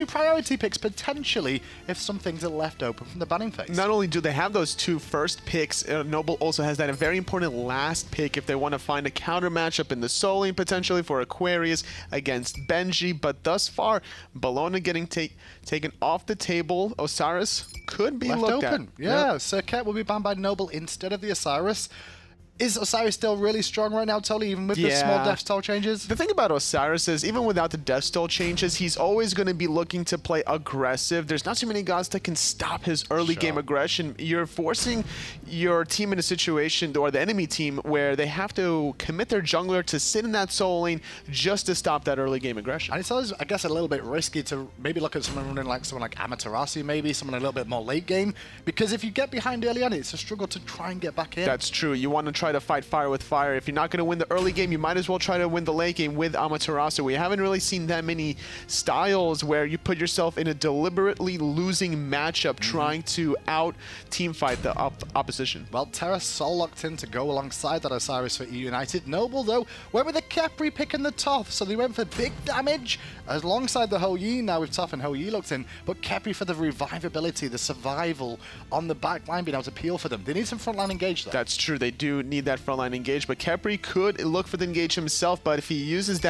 be priority picks potentially if some things are left open from the banning phase. Not only do they have those 2 first picks, Noble also has that a very important last pick if they want to find a counter matchup in the soul lane potentially for Aquarius against Benji. But thus far, Bologna getting taken off the table. Osiris could be left looked open. at. Yeah, Serket will be banned by Noble instead of the Osiris. Is Osiris still really strong right now, Tolly, even with the small death toll changes? The thing about Osiris is, even without the death toll changes, he's always going to be looking to play aggressive. There's not too many gods that can stop his early game aggression. You're forcing your team in a situation, or the enemy team, where they have to commit their jungler to sit in that soul lane just to stop that early game aggression. And it's always, I guess, a little bit risky to maybe look at someone running like someone like Amaterasu, maybe someone a little bit more late game, because if you get behind early on, it's a struggle to try and get back in. That's true. You want to try to fight fire with fire. If you're not going to win the early game, you might as well try to win the late game with Amaterasu. We haven't really seen that many styles where you put yourself in a deliberately losing matchup trying to out team fight the opposition. Well, Terra Sol locked in to go alongside that Osiris for eUnited. Noble, though, went with the Khepri pick in the top, so they went for big damage alongside the Ho Yi. Now with Toph and Ho Yi locked in, but Khepri for the revivability, the survival on the back line, being able to peel for them. They need some frontline engage, though. That's true. They do need that frontline engage, but Khepri could look for the engage himself, but if he uses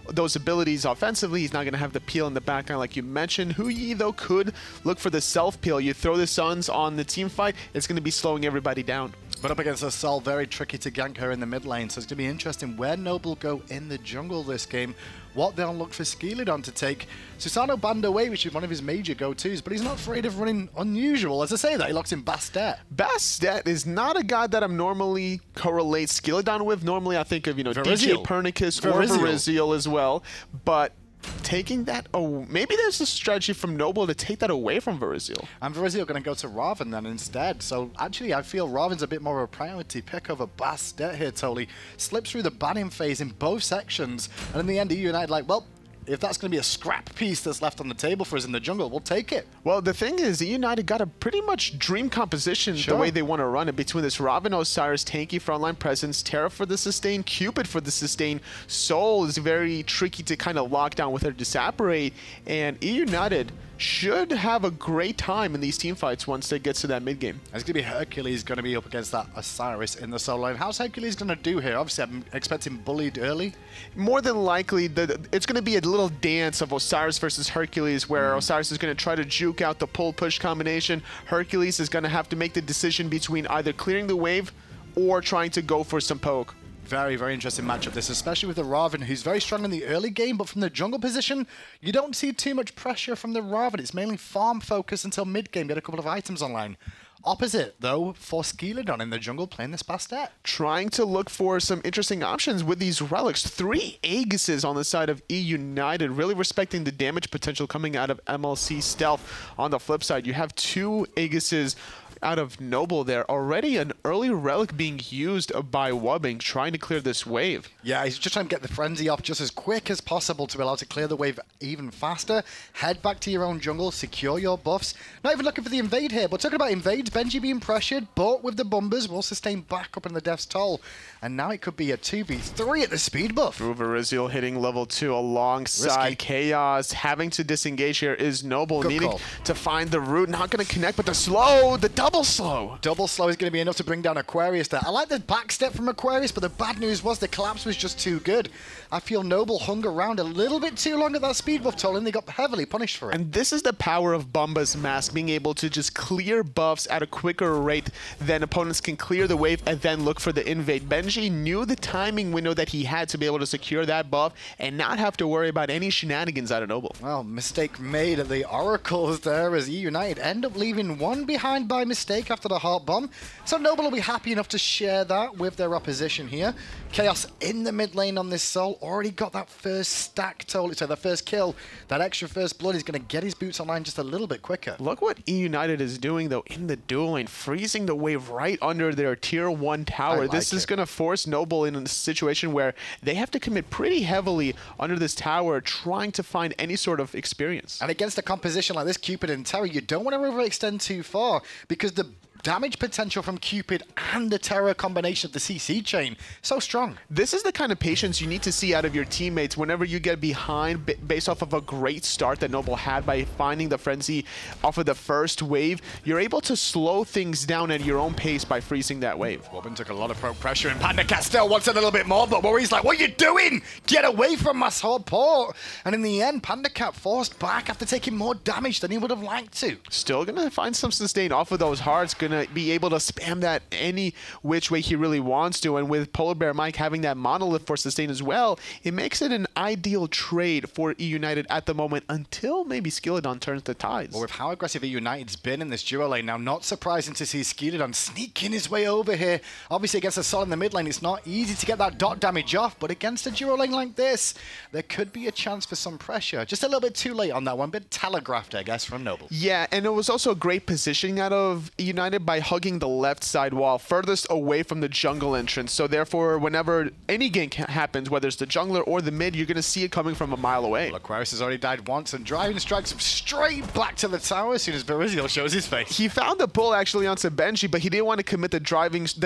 those abilities offensively, he's not going to have the peel in the backline like you mentioned. Hu Yi, though, could look for the self-peel. You throw the Suns on the team fight, it's going to be slowing everybody down. But up against a Sol, very tricky to gank her in the mid lane, so it's going to be interesting where Noble go in the jungle this game, what they'll look for Skeleton to take. Susano banned away, which is one of his major go-tos, but he's not afraid of running unusual. As I say that, he locks in Bastet. Bastet is not a god that I'm normally correlate Skeleton with. Normally I think of, DJ Pernicus or Verizial as well, but taking that, maybe there's a strategy from Noble to take that away from Verizial. And Verizial going to go to Raven then instead. So actually I feel Raven's a bit more of a priority pick over Bastet here, Totally. Slips through the banning phase in both sections, and in the end eUnited like, well, if that's going to be a scrap piece that's left on the table for us in the jungle, we'll take it. Well, the thing is, eUnited got a pretty much dream composition the way they want to run it, between this Raven, Osiris, tanky frontline presence, Terra for the sustain, Cupid for the sustain. Soul is very tricky to kind of lock down with her disapparate, and eUnited should have a great time in these team fights once it gets to that mid game. It's going to be Hercules going to be up against that Osiris in the solo lane. How's Hercules going to do here? Obviously, I'm expecting bullied early. More than likely, it's going to be a little dance of Osiris versus Hercules, where Osiris is going to try to juke out the pull-push combination. Hercules is going to have to make the decision between either clearing the wave or trying to go for some poke. Very, very interesting matchup this, especially with the Raven, who's very strong in the early game, but from the jungle position, you don't see too much pressure from the Raven. It's mainly farm focus until mid-game, get a couple of items online. Opposite, though, for Skeleton in the jungle playing this Bastet. Trying to look for some interesting options with these relics. 3 Aegises on the side of eUnited, really respecting the damage potential coming out of MLC Stealth. On the flip side, you have 2 Aegises out of Noble there. Already an early relic being used by Wubbing, trying to clear this wave. Yeah, he's just trying to get the frenzy off just as quick as possible to be able to clear the wave even faster. Head back to your own jungle, secure your buffs. Not even looking for the invade here, but talking about invades, Benji being pressured, but with the Bombers, will sustain back up in the Death's Toll. And now it could be a 2v3 at the speed buff. Verizial hitting level 2 alongside Chaos. Having to disengage here is Noble, needing to find the root. Not going to connect, but the double slow. Double slow is going to be enough to bring down Aquarius there. I like the backstep from Aquarius, but the bad news was the collapse was just too good. I feel Noble hung around a little bit too long at that speed buff toll, and they got heavily punished for it. And this is the power of Bumba's Mask, being able to just clear buffs at a quicker rate than opponents can clear the wave and then look for the invade. Benji knew the timing window that he had to be able to secure that buff and not have to worry about any shenanigans out of Noble. Well, mistake made at the Oracles there as eUnited end up leaving one behind by mistake after the Heart Bomb. So Noble will be happy enough to share that with their opposition here. Chaos in the mid lane on this Soul, already got that first stack total, so the first kill. That extra first blood is going to get his boots online just a little bit quicker. Look what eUnited is doing though in the duel lane, freezing the wave right under their tier 1 tower. This is going to force Noble in a situation where they have to commit pretty heavily under this tower, trying to find any sort of experience. And against a composition like this, Cupid and Terra, you don't want to overextend too far, because the damage potential from Cupid and the Terror combination of the CC chain. So strong. This is the kind of patience you need to see out of your teammates whenever you get behind based off of a great start that Noble had by finding the frenzy off of the first wave. You're able to slow things down at your own pace by freezing that wave. Wobbin took a lot of pressure, and PandaCat still wants a little bit more, but Worry's like, what are you doing? Get away from my support. And in the end, PandaCat forced back after taking more damage than he would have liked to. Still gonna find some sustain off of those hearts, gonna be able to spam that any which way he really wants to, and with Polar Bear Mike having that monolith for sustain as well, it makes it an ideal trade for eUnited at the moment until maybe Skilladon turns the tides. Well, with how aggressive eUnited's been in this duo lane, now not surprising to see Skilladon sneaking his way over here. Obviously against a Sol in the mid lane, it's not easy to get that dot damage off, but against a duo lane like this, there could be a chance for some pressure. Just a little bit too late on that one, but telegraphed, I guess, from Noble. Yeah, and it was also great positioning out of eUnited by hugging the left side wall furthest away from the jungle entrance. So therefore, whenever any gank happens, whether it's the jungler or the mid, you're going to see it coming from a mile away. Well, Aquarius has already died once, and Driving strikes him straight back to the tower as soon as Viriziel shows his face. He found the pull actually onto Benji, but he didn't want to commit the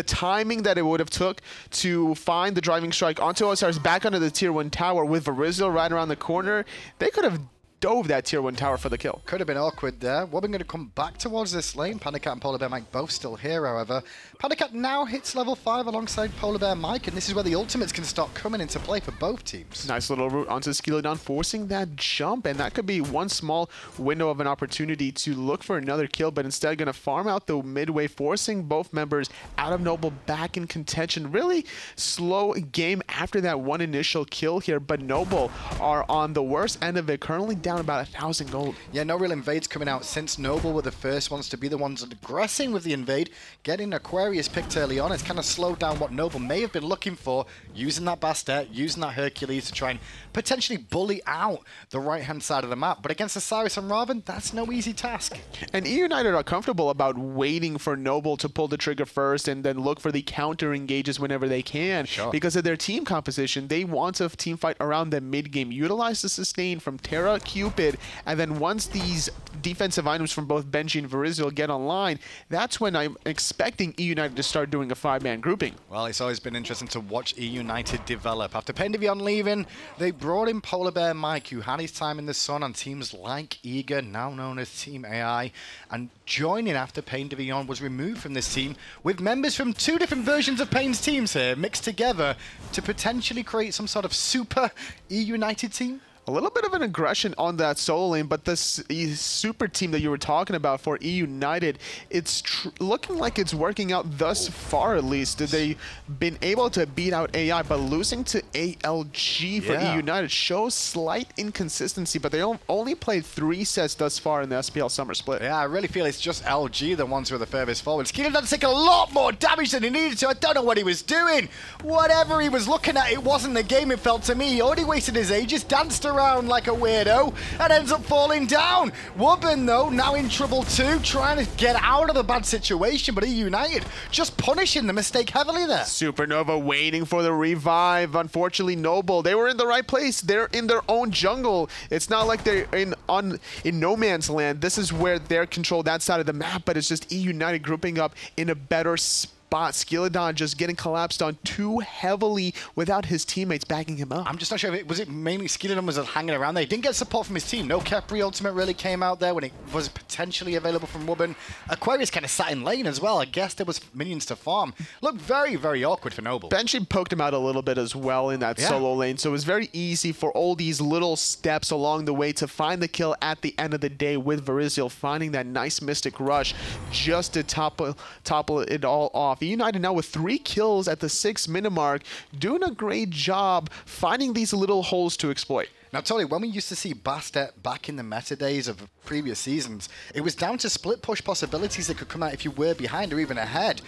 timing that it would have took to find the driving strike onto Osiris back under the tier 1 tower with Viriziel right around the corner. They could have dove that tier 1 tower for the kill. Could have been awkward there. Wobbin going to come back towards this lane. PandaCat and Polar Bear Mike both still here, however. PandaCat now hits level 5 alongside Polar Bear Mike, and this is where the ultimates can start coming into play for both teams. Nice little route onto Skilladon, forcing that jump, and that could be one small window of an opportunity to look for another kill, but instead going to farm out the midway, forcing both members out of Noble back in contention. Really slow game after that one initial kill here, but Noble are on the worst end of it, currently down about 1,000 gold. Yeah, no real invades coming out since Noble were the first ones to be the ones aggressing with the invade. Getting Aquarius picked early on, it's kind of slowed down what Noble may have been looking for, using that Bastet, using that Hercules to try and potentially bully out the right-hand side of the map. But against Osiris and Raven, that's no easy task. And eUnited are comfortable about waiting for Noble to pull the trigger first and then look for the counter engages whenever they can. Sure. Because of their team composition, they want a team fight around the mid-game. Utilize the sustain from Terra, Cupid, and then once these defensive items from both Benji and Viriziel get online, that's when I'm expecting eUnited to start doing a 5-man grouping. Well, it's always been interesting to watch eUnited develop. After Pendavion leaving, they brought in Polar Bear Mike, who had his time in the sun on teams like Eager, now known as Team AI, and joining after Pendavion was removed from this team, with members from 2 different versions of Pain's teams here mixed together to potentially create some sort of super eUnited team. A little bit of an aggression on that solo lane, but this super team that you were talking about for eUnited, it's looking like it's working out thus far, at least. They've been able to beat out AI, but losing to ALG for eUnited shows slight inconsistency, but they only played 3 sets thus far in the SPL Summer Split. Yeah, I really feel it's just LG the ones who are the furthest forward. Skeeter does take a lot more damage than he needed to. I don't know what he was doing. Whatever he was looking at, it wasn't the game, it felt to me. He already wasted his ages, danced around like a weirdo, and ends up falling down. Wobbin, though, now in trouble too, trying to get out of the bad situation, but eUnited just punishing the mistake heavily there. Supernova waiting for the revive. Unfortunately, Noble, they were in the right place. They're in their own jungle. It's not like they're in no man's land. This is where they're controlled that side of the map, but it's just eUnited grouping up in a better spot. Skilladon just getting collapsed on too heavily without his teammates backing him up. I'm just not sure if was it mainly Skilladon was hanging around there. He didn't get support from his team. No Kepri ultimate really came out there when it was potentially available from Wobbin. Aquarius kind of sat in lane as well. I guess there was minions to farm. Looked very, very awkward for Noble. Benji poked him out a little bit as well in that solo lane, so it was very easy for all these little steps along the way to find the kill at the end of the day, with Viriziel finding that nice Mystic Rush just to topple it all off. eUnited now with 3 kills at the 6-minute mark, doing a great job finding these little holes to exploit. Now, Tony, when we used to see Bastet back in the meta days of previous seasons, it was down to split push possibilities that could come out if you were behind or even ahead.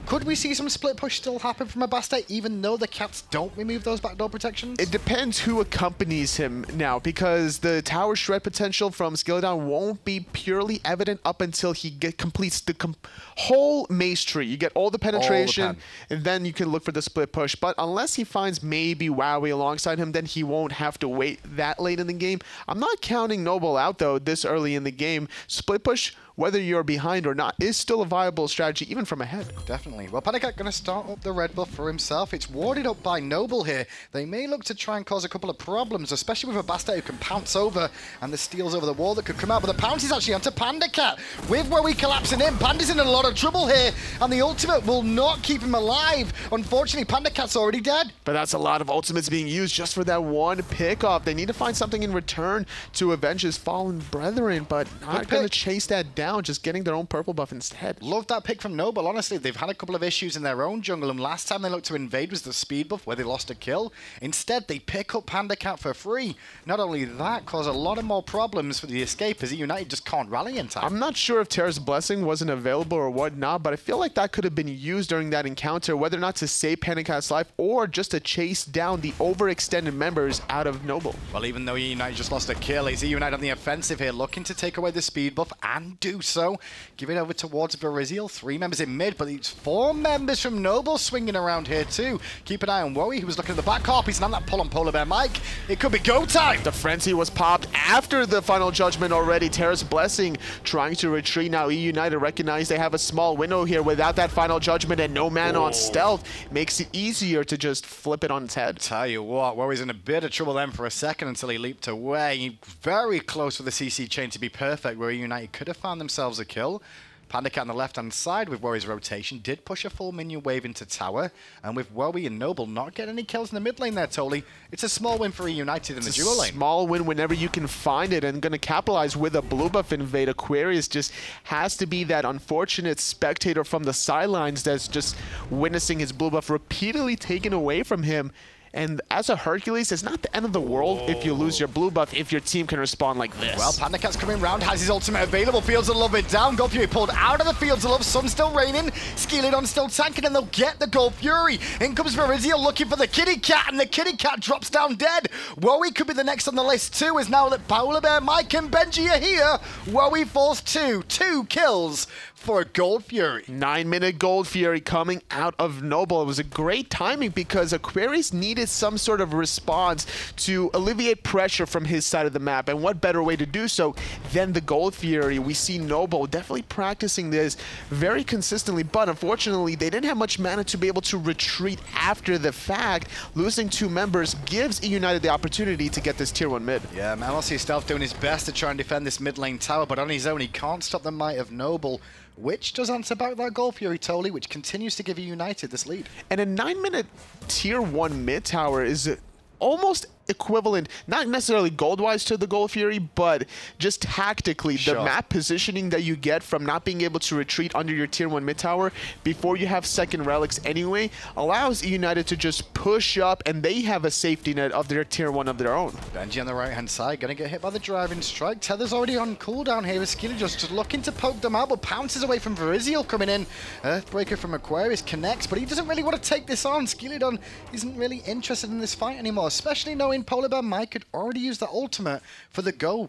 Could we see some split push still happen from a Bastet, even though the Cats don't remove those backdoor protections? It depends who accompanies him now, because the tower shred potential from Skilladon won't be purely evident up until he completes the whole maze tree. You get all the penetration, and then you can look for the split push. But unless he finds maybe Wowie alongside him, then he won't have to wait that late in the game. I'm not counting Noble out, though, this early in the game. Split push whether you're behind or not, is still a viable strategy, even from ahead. Definitely. Well, Panicat going to start up the red buff for himself. It's warded up by Noble here. They may look to try and cause a couple of problems, especially with a Bastard who can pounce over, and the steals over the wall that could come out. But the pounce is actually onto Pandacat. With where we collapsing in, Panda's in a lot of trouble here, and the ultimate will not keep him alive. Unfortunately, Pandacat's already dead. But that's a lot of ultimates being used just for that one pickoff. They need to find something in return to avenge his fallen brethren, but not going to chase that down, just getting their own purple buff instead. Love that pick from Noble. Honestly, they've had a couple of issues in their own jungle, and last time they looked to invade was the speed buff where they lost a kill. Instead, they pick up Pandacat for free. Not only that, cause a lot of more problems for the escape as eUnited just can't rally in time. I'm not sure if Terra's Blessing wasn't available or whatnot, but I feel like that could have been used during that encounter, whether or not to save Pandacat's life or just to chase down the overextended members out of Noble. Well, even though eUnited just lost a kill, it's eUnited on the offensive here, looking to take away the speed buff and do so. Give it over towards Verizial. 3 members in mid, but it's 4 members from Noble swinging around here too. Keep an eye on Wowie, who was looking at the back harpies, and on that pull on Polar Bear Mike. It could be go time. The frenzy was popped after the final judgment already. Terra's Blessing trying to retreat now. eUnited recognize they have a small window here without that final judgment and no man on stealth. Makes it easier to just flip it on its head. Tell you what, Wowie's in a bit of trouble then for a second until he leaped away. Very close for the CC chain to be perfect, where eUnited could have found themselves a kill. Pandacat on the left-hand side with Wowie's rotation did push a full minion wave into tower, and with Wowie and Noble not getting any kills in the mid lane there, Toli, it's a small win for eUnited in the duo lane. Small win whenever you can find it, and going to capitalize with a blue buff invade. Aquarius just has to be that unfortunate spectator from the sidelines that's just witnessing his blue buff repeatedly taken away from him. And as a Hercules, it's not the end of the world if you lose your blue buff, if your team can respond like this. Well, Pandacat's coming round, has his ultimate available. Fields of Love it down. Gold Fury pulled out of the Fields of Love. Sun still raining. Skeleton still tanking, and they'll get the Gold Fury. In comes Verizial looking for the Kitty Cat, and the Kitty Cat drops down dead. Wowie could be the next on the list too, as now that Polar Bear, Mike, and Benji are here. Wowie falls 2 kills for Gold Fury. 9-minute Gold Fury coming out of Noble. It was a great timing because Aquarius needed some sort of response to alleviate pressure from his side of the map, and what better way to do so than the Gold Fury. We see Noble definitely practicing this very consistently, but unfortunately they didn't have much mana to be able to retreat after the fact. Losing 2 members gives eUnited the opportunity to get this tier 1 mid. Yeah, MLC Stealth doing his best to try and defend this mid lane tower, but on his own he can't stop the might of Noble, which does answer back that Gold Fury, Toli, which continues to give eUnited this lead. And a 9-minute tier 1 mid tower is almost equivalent, not necessarily gold-wise to the Gold Fury, but just tactically, the map positioning that you get from not being able to retreat under your tier 1 mid tower before you have second relics anyway, allows eUnited to just push up, and they have a safety net of their tier 1 of their own. Benji on the right-hand side, gonna get hit by the driving strike. Tether's already on cooldown here with Skilly just looking to poke them out, but pounces away from Verizial coming in. Earthbreaker from Aquarius connects, but he doesn't really want to take this on. Skilly isn't really interested in this fight anymore, especially knowing Polar Bear Mike could already use the ultimate for the go.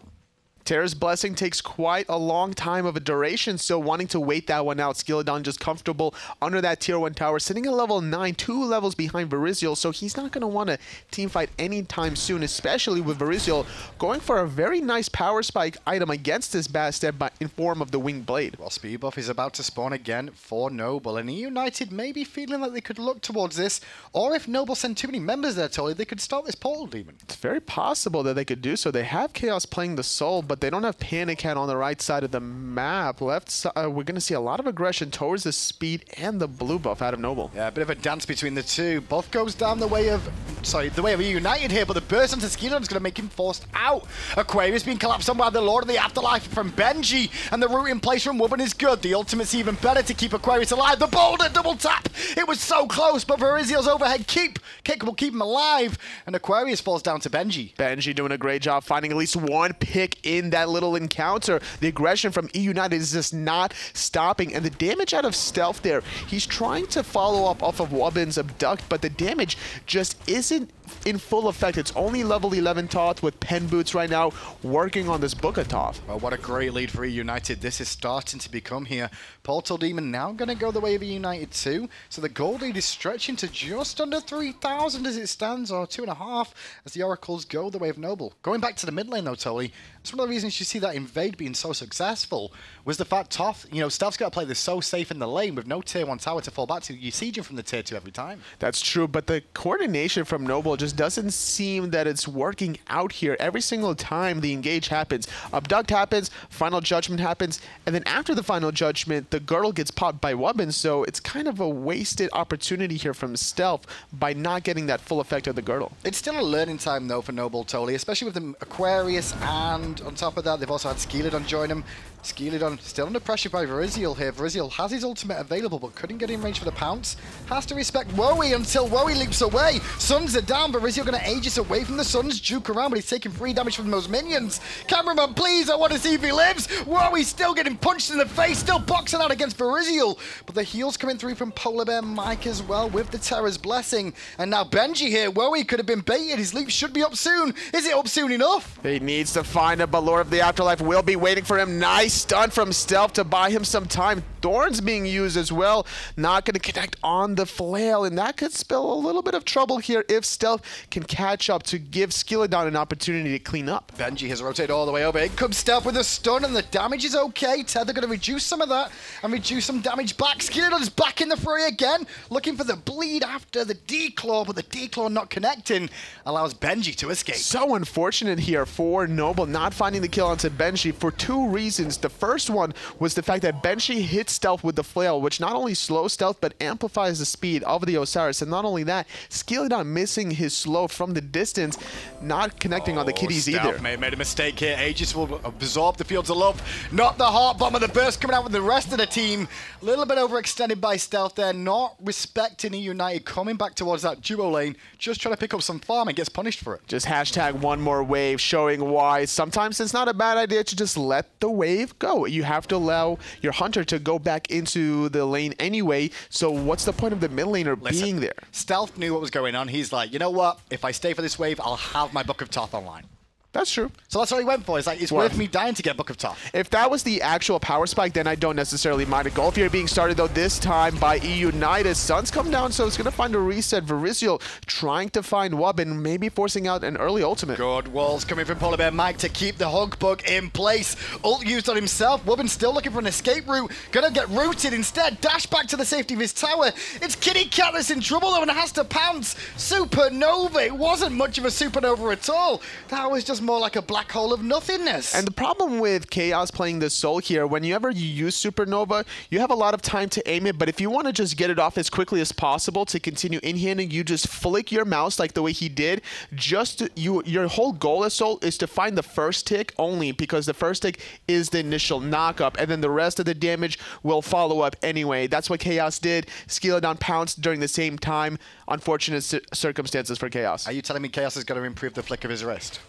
Terra's Blessing takes quite a long time of a duration, so wanting to wait that one out. Skeleton just comfortable under that tier 1 tower, sitting at level 9, 2 levels behind Verizial, so he's not going to want to team fight anytime soon, especially with Verizial going for a very nice power spike item against this Bastard in form of the Winged Blade. Well, speed buff is about to spawn again for Noble, and eUnited may be feeling like they could look towards this, or if Noble send too many members there, Toli, they could start this portal demon. It's very possible that they could do so. They have Chaos playing the Soul, but they don't have Pandacat on the right side of the map. Left side, we're going to see a lot of aggression towards the speed and the blue buff out of Noble. Yeah, a bit of a dance between the two. Buff goes down the way of eUnited here, but the burst onto Skeleton is going to make him forced out. Aquarius being collapsed on by the Lord of the Afterlife from Benji, and the root in place from Woman is good. The ultimate's even better to keep Aquarius alive. The boulder double tap. It was so close, but Verizial's overhead kick will keep him alive, and Aquarius falls down to Benji. Benji doing a great job finding at least one pick in that little encounter. The aggression from eUnited is just not stopping, and the damage out of stealth there, he's trying to follow up off of Wubbin's abduct, but the damage just isn't in full effect. It's only level 11 Toth with Pen Boots right now working on this Book of Toth. Well, what a great lead for eUnited. This is starting to become here. Portal Demon now going to go the way of eUnited too. So the gold lead is stretching to just under 3,000 as it stands, or 2.5 as the Oracles go the way of Noble. Going back to the mid lane though, Tolly, it's one of the reasons you see that invade being so successful was the fact Toth, you know, Stealth's got to play this so safe in the lane with no tier 1 tower to fall back to. You siege him from the tier 2 every time. That's true, but the coordination from Noble just doesn't seem that it's working out here. Every single time the engage happens, Abduct happens, Final Judgment happens, and then after the Final Judgment, the girdle gets popped by Wubbin, so it's kind of a wasted opportunity here from Stealth by not getting that full effect of the girdle. It's still a learning time though for Noble, Tolly, especially with the Aquarius, and on top of that they've also had Skeleton join him. Skeleton still under pressure by Verizial here. Verizial has his ultimate available but couldn't get in range for the pounce. Has to respect Wowie until Wowie leaps away. Suns are down, but Verizial going to Aegis away from the Suns. Juke around, but he's taking 3 damage from those minions. Cameraman, please, I want to see if he lives. Wowie still getting punched in the face, still boxing out against Verizial. But the heals coming through from Polar Bear Mike as well with the Terror's Blessing. And now Benji here. Wowie could have been baited. His leap should be up soon. Is it up soon enough? He needs to find it, but Lord of the Afterlife will be waiting for him. Nice stun from Stealth to buy him some time. Thorns being used as well. Not going to connect on the flail, and that could spell a little bit of trouble here if Stealth can catch up to give Skeleton an opportunity to clean up. Benji has rotated all the way over. In comes Stealth with a stun, and the damage is okay. Tether going to reduce some of that and reduce some damage back. Skeleton's back in the fray again, looking for the bleed after the declaw, but the declaw not connecting allows Benji to escape. So unfortunate here for Noble not finding the kill onto Benji for 2 reasons. The first one was the fact that Benji hit Stealth with the flail, which not only slows Stealth but amplifies the speed of the Osiris, and not only that, Skeleton missing his slow from the distance, not connecting on the kitties either. Made a mistake here. Aegis will absorb the Fields of Love, not the Heart Bomber. The burst coming out with the rest of the team. A little bit overextended by Stealth there, not respecting eUnited, coming back towards that duo lane, just trying to pick up some farm and gets punished for it. Just hashtag one more wave, showing why sometimes it's not a bad idea to just let the wave go. You have to allow your hunter to go back into the lane anyway, so what's the point of the mid laner being there? Stealth knew what was going on. He's like, you know what? If I stay for this wave, I'll have my Book of Toth online. That's true. So that's what he went for. It's like, it's worth me dying to get Book of Toth. If that was the actual power spike, then I don't necessarily mind it. Golf here being started, though, this time by eUnited. Suns come down, so it's going to find a reset. Verizial trying to find Wubbin, maybe forcing out an early ultimate. Good walls coming from Polar Bear Mike to keep the hug bug in place. Ult used on himself. Wubbin still looking for an escape route. Gonna get rooted instead. Dash back to the safety of his tower. It's Kitty Cat that's in trouble, though, and has to pounce. Supernova. It wasn't much of a supernova at all. That was just more like a black hole of nothingness. And the problem with Chaos playing the Soul here, whenever you use Supernova, you have a lot of time to aim it, but if you want to just get it off as quickly as possible to continue in-handing, you just flick your mouse like the way he did. Your whole goal as Soul is to find the first tick only, because the first tick is the initial knock-up, and then the rest of the damage will follow up anyway. That's what Chaos did. Skeleton pounced during the same time. Unfortunate circumstances for Chaos. Are you telling me Chaos is going to improve the flick of his wrist?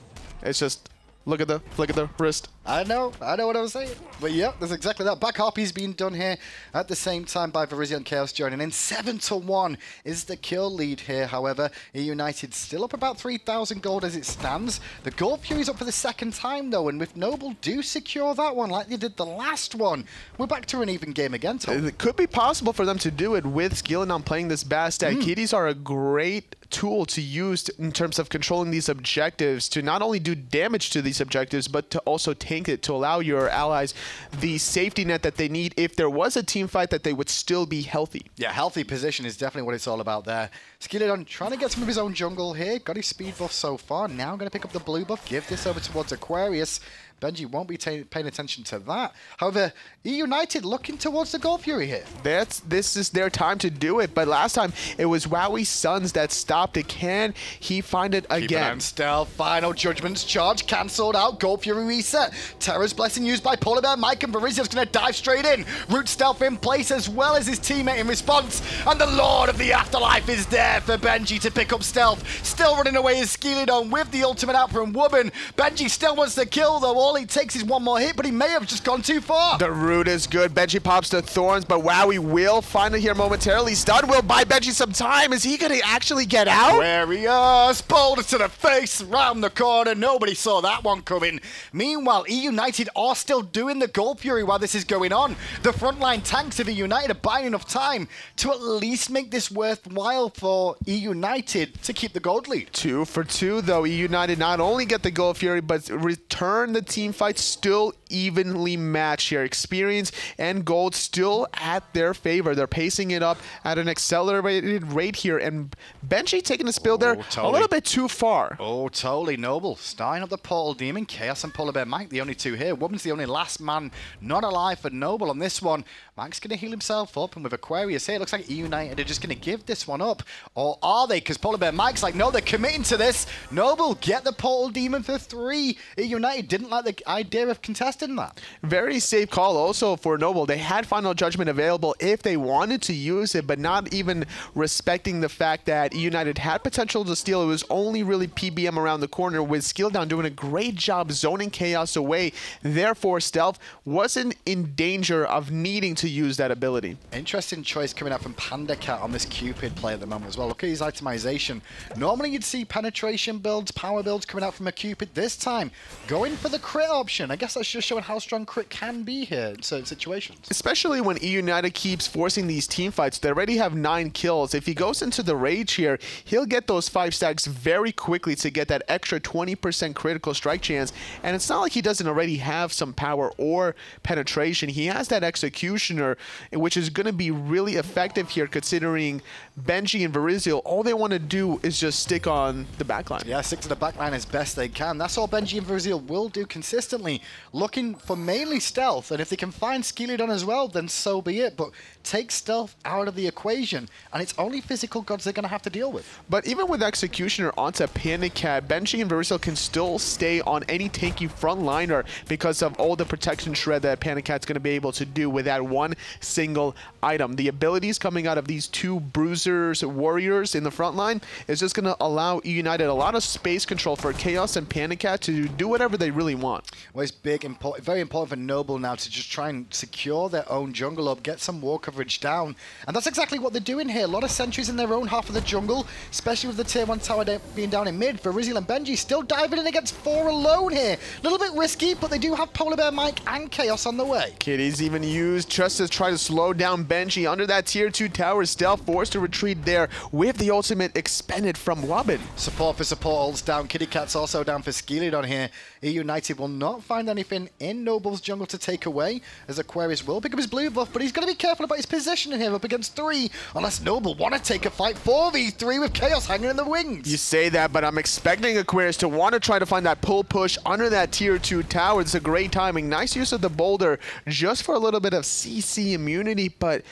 It's just, look at the flick of the wrist. I know what I was saying. But yeah, there's exactly that. Back Harpy's being done here at the same time by Verizial and Chaos joining in. 7-1 is the kill lead here. However, eUnited still up about 3,000 gold as it stands. The Gold Fury's up for the second time though, and if Noble do secure that one like they did the last one, we're back to an even game again, Tom. It could be possible for them to do it with Skeleton playing this bad stack. Kitties are a great tool to use in terms of controlling these objectives, to not only do damage to these objectives, but to also tank it, to allow your allies the safety net that they need if there was a team fight, that they would still be healthy. Yeah, healthy position is definitely what it's all about there. Skeleton trying to get some of his own jungle here. Got his speed buff so far. Now going to pick up the blue buff. Give this over towards Aquarius. Benji won't be paying attention to that. However, eUnited looking towards the Gold Fury here. This is their time to do it, but last time it was Wowie's Suns that stopped it. Can he find it again? Keep an eye on Stealth. Final Judgment's charge cancelled out. Gold Fury reset. Terror's Blessing used by Polar Bear Mike, and Verizial's going to dive straight in. Root Stealth in place as well as his teammate in response. And the Lord of the Afterlife is there for Benji to pick up Stealth. Still running away is Skeleton with the ultimate out from Wubbin. Benji still wants to kill though. All it takes is one more hit, but he may have just gone too far. The root is good. Benji pops the thorns, but wow, he will find it here momentarily. Stun will buy Benji some time. Is he going to actually get out? Aquarius, boulder to the face, round the corner. Nobody saw that one coming. Meanwhile, eUnited are still doing the Gold Fury while this is going on. The frontline tanks of eUnited are buying enough time to at least make this worthwhile for eUnited to keep the gold lead. 2 for 2, though. eUnited not only get the Gold Fury, but return the team fight still evenly matched here. Experience and gold still at their favor. They're pacing it up at an accelerated rate here, and Benji taking a spill there a little bit too far. Oh, totally. Noble starting up the Portal Demon. Chaos and Polar Bear Mike, the only two here. Woman's the only last man not alive for Noble on this one. Mike's going to heal himself up, and with Aquarius here, it looks like eUnited are just going to give this one up. Or are they? Because Polar Bear Mike's like, no, they're committing to this. Noble, get the Portal Demon for 3. eUnited didn't like the idea of contesting that. Very safe call also for Noble. They had Final Judgment available if they wanted to use it, but not even respecting the fact that eUnited had potential to steal. It was only really PBM around the corner, with Skill Down doing a great job zoning Chaos away. Therefore, Stealth wasn't in danger of needing to use that ability. Interesting choice coming out from Panda Cat on this Cupid play at the moment as well. Look at his itemization. Normally you'd see penetration builds, power builds coming out from a Cupid. This time, going for the crit option. I guess that's just showing how strong crit can be here in certain situations. Especially when eUnited keeps forcing these team fights. They already have 9 kills. If he goes into the rage here, he'll get those 5 stacks very quickly to get that extra 20% critical strike chance. And it's not like he doesn't already have some power or penetration. He has that executioner, which is going to be really effective here, considering Benji and Verizil, all they want to do is just stick on the backline. Yeah, stick to the backline as best they can. That's all Benji and Verizil will do consistently, looking for mainly stealth. And if they can find Skeleton as well, then so be it. But take stealth out of the equation, and it's only physical gods they're going to have to deal with. But even with executioner onto Panda Cat, Benji and Verizil can still stay on any tanky frontliner because of all the protection shred that Panda Cat's going to be able to do with that one single item. The abilities coming out of these two bruisers, warriors in the front line is just going to allow eUnited a lot of space control for Chaos and Panda Cat to do whatever they really want. Well, it's very important for Noble now to just try and secure their own jungle up, get some war coverage down. And that's exactly what they're doing here. A lot of sentries in their own half of the jungle, especially with the tier 1 tower being down in mid. Verizil and Benji still diving in against 4 alone here. A little bit risky, but they do have Polar Bear Mike and Chaos on the way. Kitty's even used just to try to slow down Benji under that tier 2 tower. Stealth forced to retreat there with the ultimate expended from Wobbin. Support for support ults down. Kitty Cat's also down for Skeleton here. eUnited will not find anything in Noble's jungle to take away, as Aquarius will pick up his blue buff, but he's going to be careful about his positioning here up against 3, unless Noble want to take a fight 4v3 with Chaos hanging in the wings. You say that, but I'm expecting Aquarius to want to try to find that pull push under that tier 2 tower. It's a great timing. Nice use of the boulder just for a little bit of CC immunity, but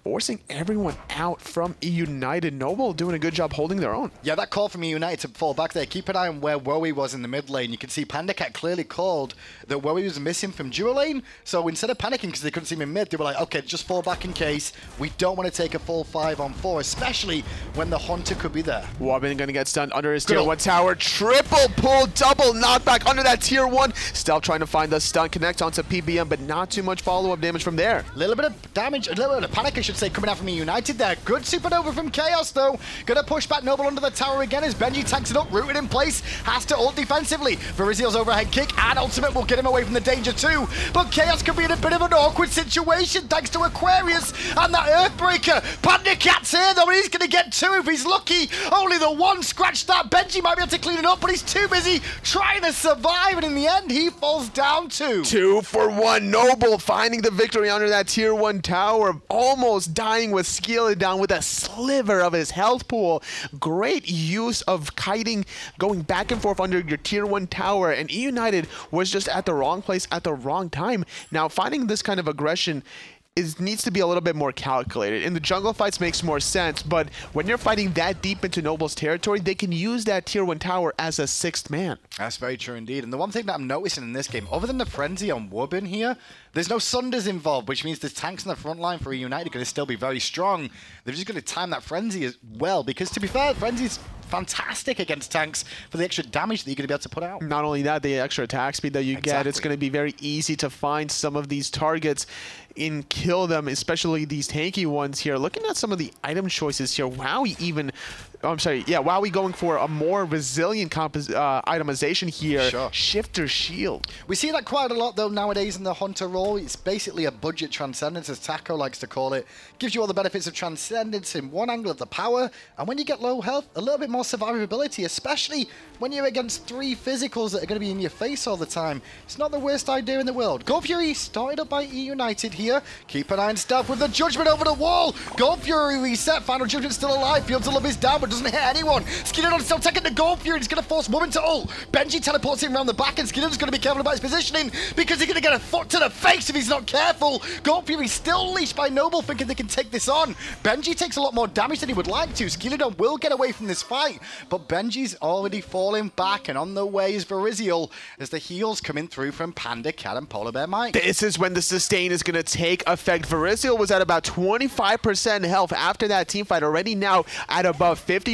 forcing everyone out from eUnited. Noble doing a good job holding their own. Yeah, that call from eUnited to fall back there. Keep an eye on where Wowie was in the mid lane. You can see Panda Cat clearly called that Wowie was missing from duo lane. So instead of panicking because they couldn't see him in mid, they were like, okay, just fall back in case. We don't want to take a full 5-on-4, especially when the Hunter could be there. Wobbin gonna get stunned under his tier 1 tower. Triple pull, double knockback under that tier 1. Stealth trying to find the stun, connect onto PBM, but not too much follow-up damage from there. A little bit of damage, a little bit of panic, I should say, coming out from eUnited there. Good supernova from Chaos, though. Gonna push back Noble under the tower again as Benji tanks it up, rooted in place. Has to ult defensively. Verizil's overhead kick and ultimate will get him away from the danger too. But Chaos could be in a bit of an awkward situation thanks to Aquarius and that Earthbreaker. Panda Cat's here, though, and he's gonna get 2 if he's lucky. Only the 1 scratch that. Benji might be able to clean it up, but he's too busy trying to survive, and in the end, he falls down 2. 2 for 1. Noble finding the victory under that tier 1 tower, almost dying with Skeleton down with a sliver of his health pool. Great use of kiting, going back and forth under your tier 1 tower, and eUnited was just at the wrong place at the wrong time. Now, finding this kind of aggression needs to be a little bit more calculated. In the jungle fights makes more sense, but when you're fighting that deep into Noble's territory, they can use that tier 1 tower as a 6th man. That's very true indeed. And the one thing that I'm noticing in this game, other than the frenzy on Wobbin here, there's no Sunders involved, which means the tanks in the front line for eUnited are going to still be very strong. They're just going to time that frenzy as well, because to be fair, frenzy's fantastic against tanks for the extra damage that you're going to be able to put out. Not only that, the extra attack speed that you get, it's going to be very easy to find some of these targets and kill them, especially these tanky ones here. Looking at some of the item choices here, Wowie even... Oh, I'm sorry, yeah, Wowie going for a more resilient itemization here. Sure. Shifter shield. We see that quite a lot, though, nowadays in the Hunter role. It's basically a budget transcendence, as Taco likes to call it. Gives you all the benefits of transcendence in one angle of the power, and when you get low health, a little bit more survivability, especially when you're against 3 physicals that are going to be in your face all the time. It's not the worst idea in the world. Gold Fury started up by eUnited here. Keep an eye on Stealth with the Judgment over the wall. Gold Fury reset. Final Judgment still alive. Fields of Love is down, but doesn't hit anyone. Skidon still taking the Gold Fury. He's going to force Woman to ult. Benji teleports him around the back, and Skidon's going to be careful about his positioning because he's going to get a foot to the face if he's not careful. Gold Fury still leashed by Noble, thinking they can take this on. Benji takes a lot more damage than he would like to. Skidon will get away from this fight, but Benji's already falling back, and on the way is Verizial as the heals coming through from Panda Cat and Polar Bear Mike. This is when the sustain is going to take effect. Verizial was at about 25% health after that team fight, already now at above 50%,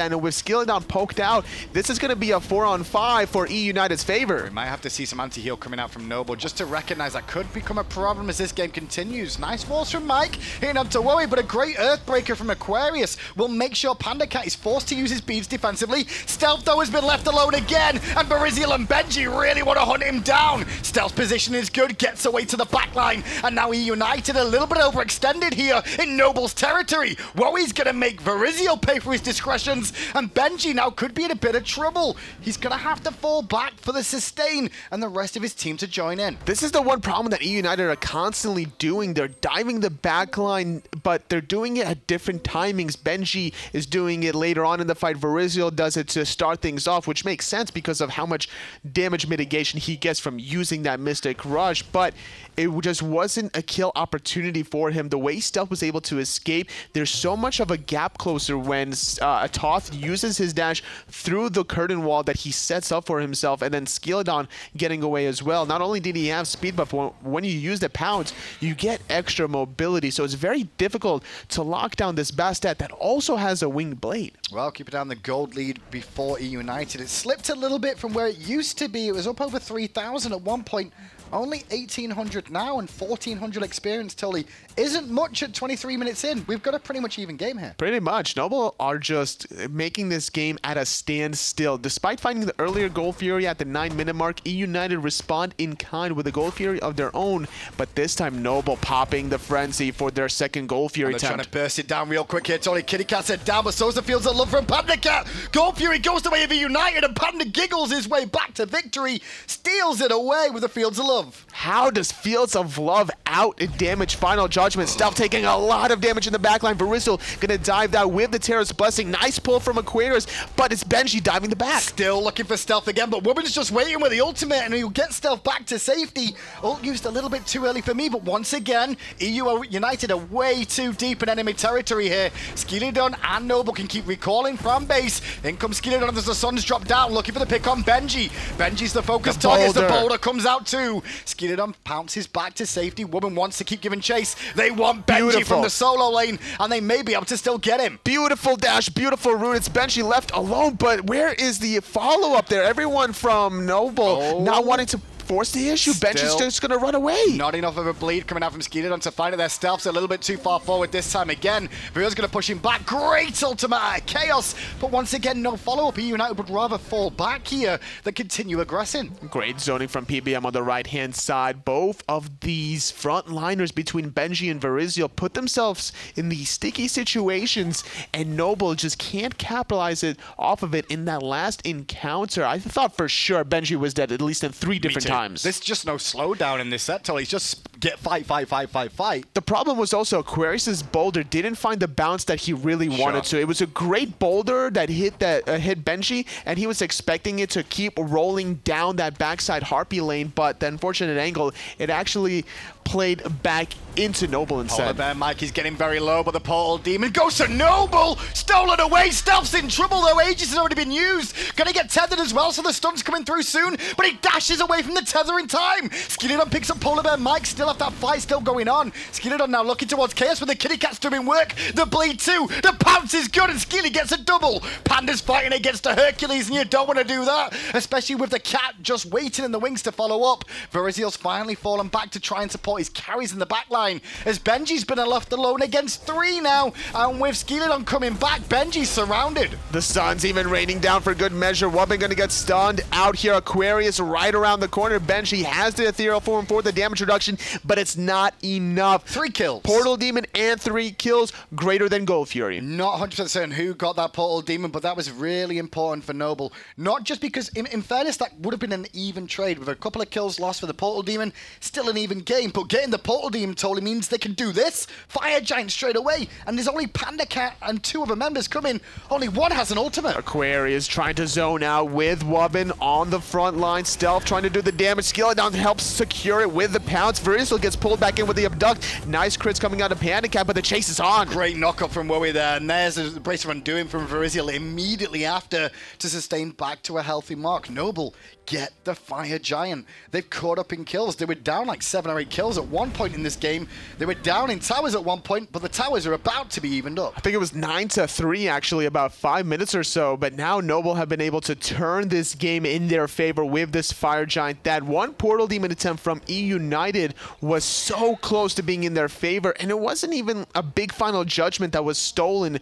and with Skilladon poked out, this is going to be a 4-on-5 for eUnited's favor. We might have to see some anti-heal coming out from Noble just to recognize that could become a problem as this game continues. Nice force from Mike, hitting on to Wowie, but a great Earthbreaker from Aquarius will make sure Panda Cat is forced to use his beads defensively. Stealth, though, has been left alone again, and Verizial and Benji really want to hunt him down. Stealth's position is good, gets away to the backline, and now eUnited a little bit overextended here in Noble's territory. Wowie's going to make Verizial pay for his discretions, and Benji now could be in a bit of trouble. He's going to have to fall back for the sustain and the rest of his team to join in. This is the one problem that eUnited are constantly doing. They're diving the backline, but they're doing it at different timings. Benji is doing it later on in the fight. Verizial does it to start things off, which makes sense because of how much damage mitigation he gets from using that Mystic Rush, but it just wasn't a kill opportunity for him. The way Stealth was able to escape, there's so much of a gap closer when Toth uses his dash through the curtain wall that he sets up for himself, and then Skilladon getting away as well. Not only did he have speed, but when you use the pounce, you get extra mobility, so it's very difficult to lock down this Bastet that also has a winged blade. Well, keeping down the gold lead before eUnited. It slipped a little bit from where it used to be. It was up over 3,000 at one point. Only 1,800 now and 1,400 experience totally isn't much at 23 minutes in. We've got a pretty much even game here. Pretty much. Noble are just making this game at a standstill. Despite finding the earlier Gold Fury at the 9-minute mark, eUnited respond in kind with a Gold Fury of their own, but this time Noble popping the frenzy for their second Gold Fury attempt. Trying to burst it down real quick here. Tony Kitty Cat said down, but so's the Fields of Love from Panda Cat. Gold Fury goes the way of eUnited, and Panda giggles his way back to victory, steals it away with the Fields of Love. How does Fields of Love out damage Final Judgment? Stealth taking a lot of damage in the backline. Verizial gonna dive that with the Terror's Blessing. Nice pull from Aquarius, but it's Benji diving the back. Still looking for Stealth again, but Woman's just waiting with the ultimate, and he'll get Stealth back to safety. Ult used a little bit too early for me, but once again, eUnited are way too deep in enemy territory here. Skilladon and Noble can keep recalling from base. In comes Skilladon as the sun's dropped down, looking for the pick on Benji. Benji's the focus target as the boulder comes out too. Skilladon pounces back to safety. Woman wants to keep giving chase. They want Benji from the solo lane, and they may be able to still get him. Beautiful dash, beautiful route. It's Benji left alone, but where is the follow-up there? Everyone from Noble not wanting to force the issue. Benji's just going to run away. Not enough of a bleed coming out from Skilladon to find it. Their Stealth's a little bit too far forward this time again. Viria's going to push him back. Great ultimate Chaos, but once again, no follow-up. eUnited would rather fall back here than continue aggressing. Great zoning from PBM on the right-hand side. Both of these frontliners between Benji and Verizial put themselves in these sticky situations, and Noble just can't capitalize it off of it in that last encounter. I thought for sure Benji was dead at least in 3 different times. There's just no slowdown in this set, Tully. It's just get fight. The problem was also Aquarius's boulder didn't find the bounce that he really wanted to. It was a great boulder that hit Benji, and he was expecting it to keep rolling down that backside Harpy lane, but the unfortunate angle, it actually played back into Noble instead. Polar Bear Mike is getting very low, but the Portal Demon goes to Noble! Stolen away! Stealth's in trouble, though. Aegis has already been used. Gonna get tethered as well, so the stun's coming through soon, but he dashes away from the tether in time. Skeleton picks up Polar Bear. Mike still have that fight still going on. Skeleton now looking towards Chaos with the kitty cats doing work. The bleed too. The pounce is good and Skilly gets a double. Panda's fighting against the Hercules and you don't want to do that, especially with the cat just waiting in the wings to follow up. Veriziel's finally fallen back to try and support his carries in the back line as Benji's been left alone against 3 now, and with Skeleton coming back, Benji's surrounded. The sun's even raining down for good measure. Wubbin gonna get stunned out here. Aquarius right around the corner. Benji has the ethereal form for the damage reduction, but it's not enough. 3 kills. Portal Demon and 3 kills, greater than Gold Fury. Not 100% certain who got that Portal Demon, but that was really important for Noble. Not just because, in fairness, that would have been an even trade. With a couple of kills lost for the Portal Demon, still an even game. But getting the Portal Demon totally means they can do this. Fire Giant straight away. And there's only Panda Cat and 2 other members coming. Only one has an ultimate. Aquarius trying to zone out with Wubbin on the front line. Stealth trying to do the damage. Skeleton helps secure it with the pounce. Veriziel gets pulled back in with the abduct. Nice crits coming out of Panda Cat, but the chase is on. Great knockup from Wowie there. And there's a brace of undoing from Veriziel immediately after to sustain back to a healthy mark. Noble get the Fire Giant. They've caught up in kills. They were down like 7 or 8 kills at one point in this game. They were down in towers at one point, but the towers are about to be evened up. I think it was 9-3 actually, about 5 minutes or so, but now Noble have been able to turn this game in their favor with this Fire Giant. That one Portal Demon attempt from eUnited was so close to being in their favor, and it wasn't even a big final judgment that was stolen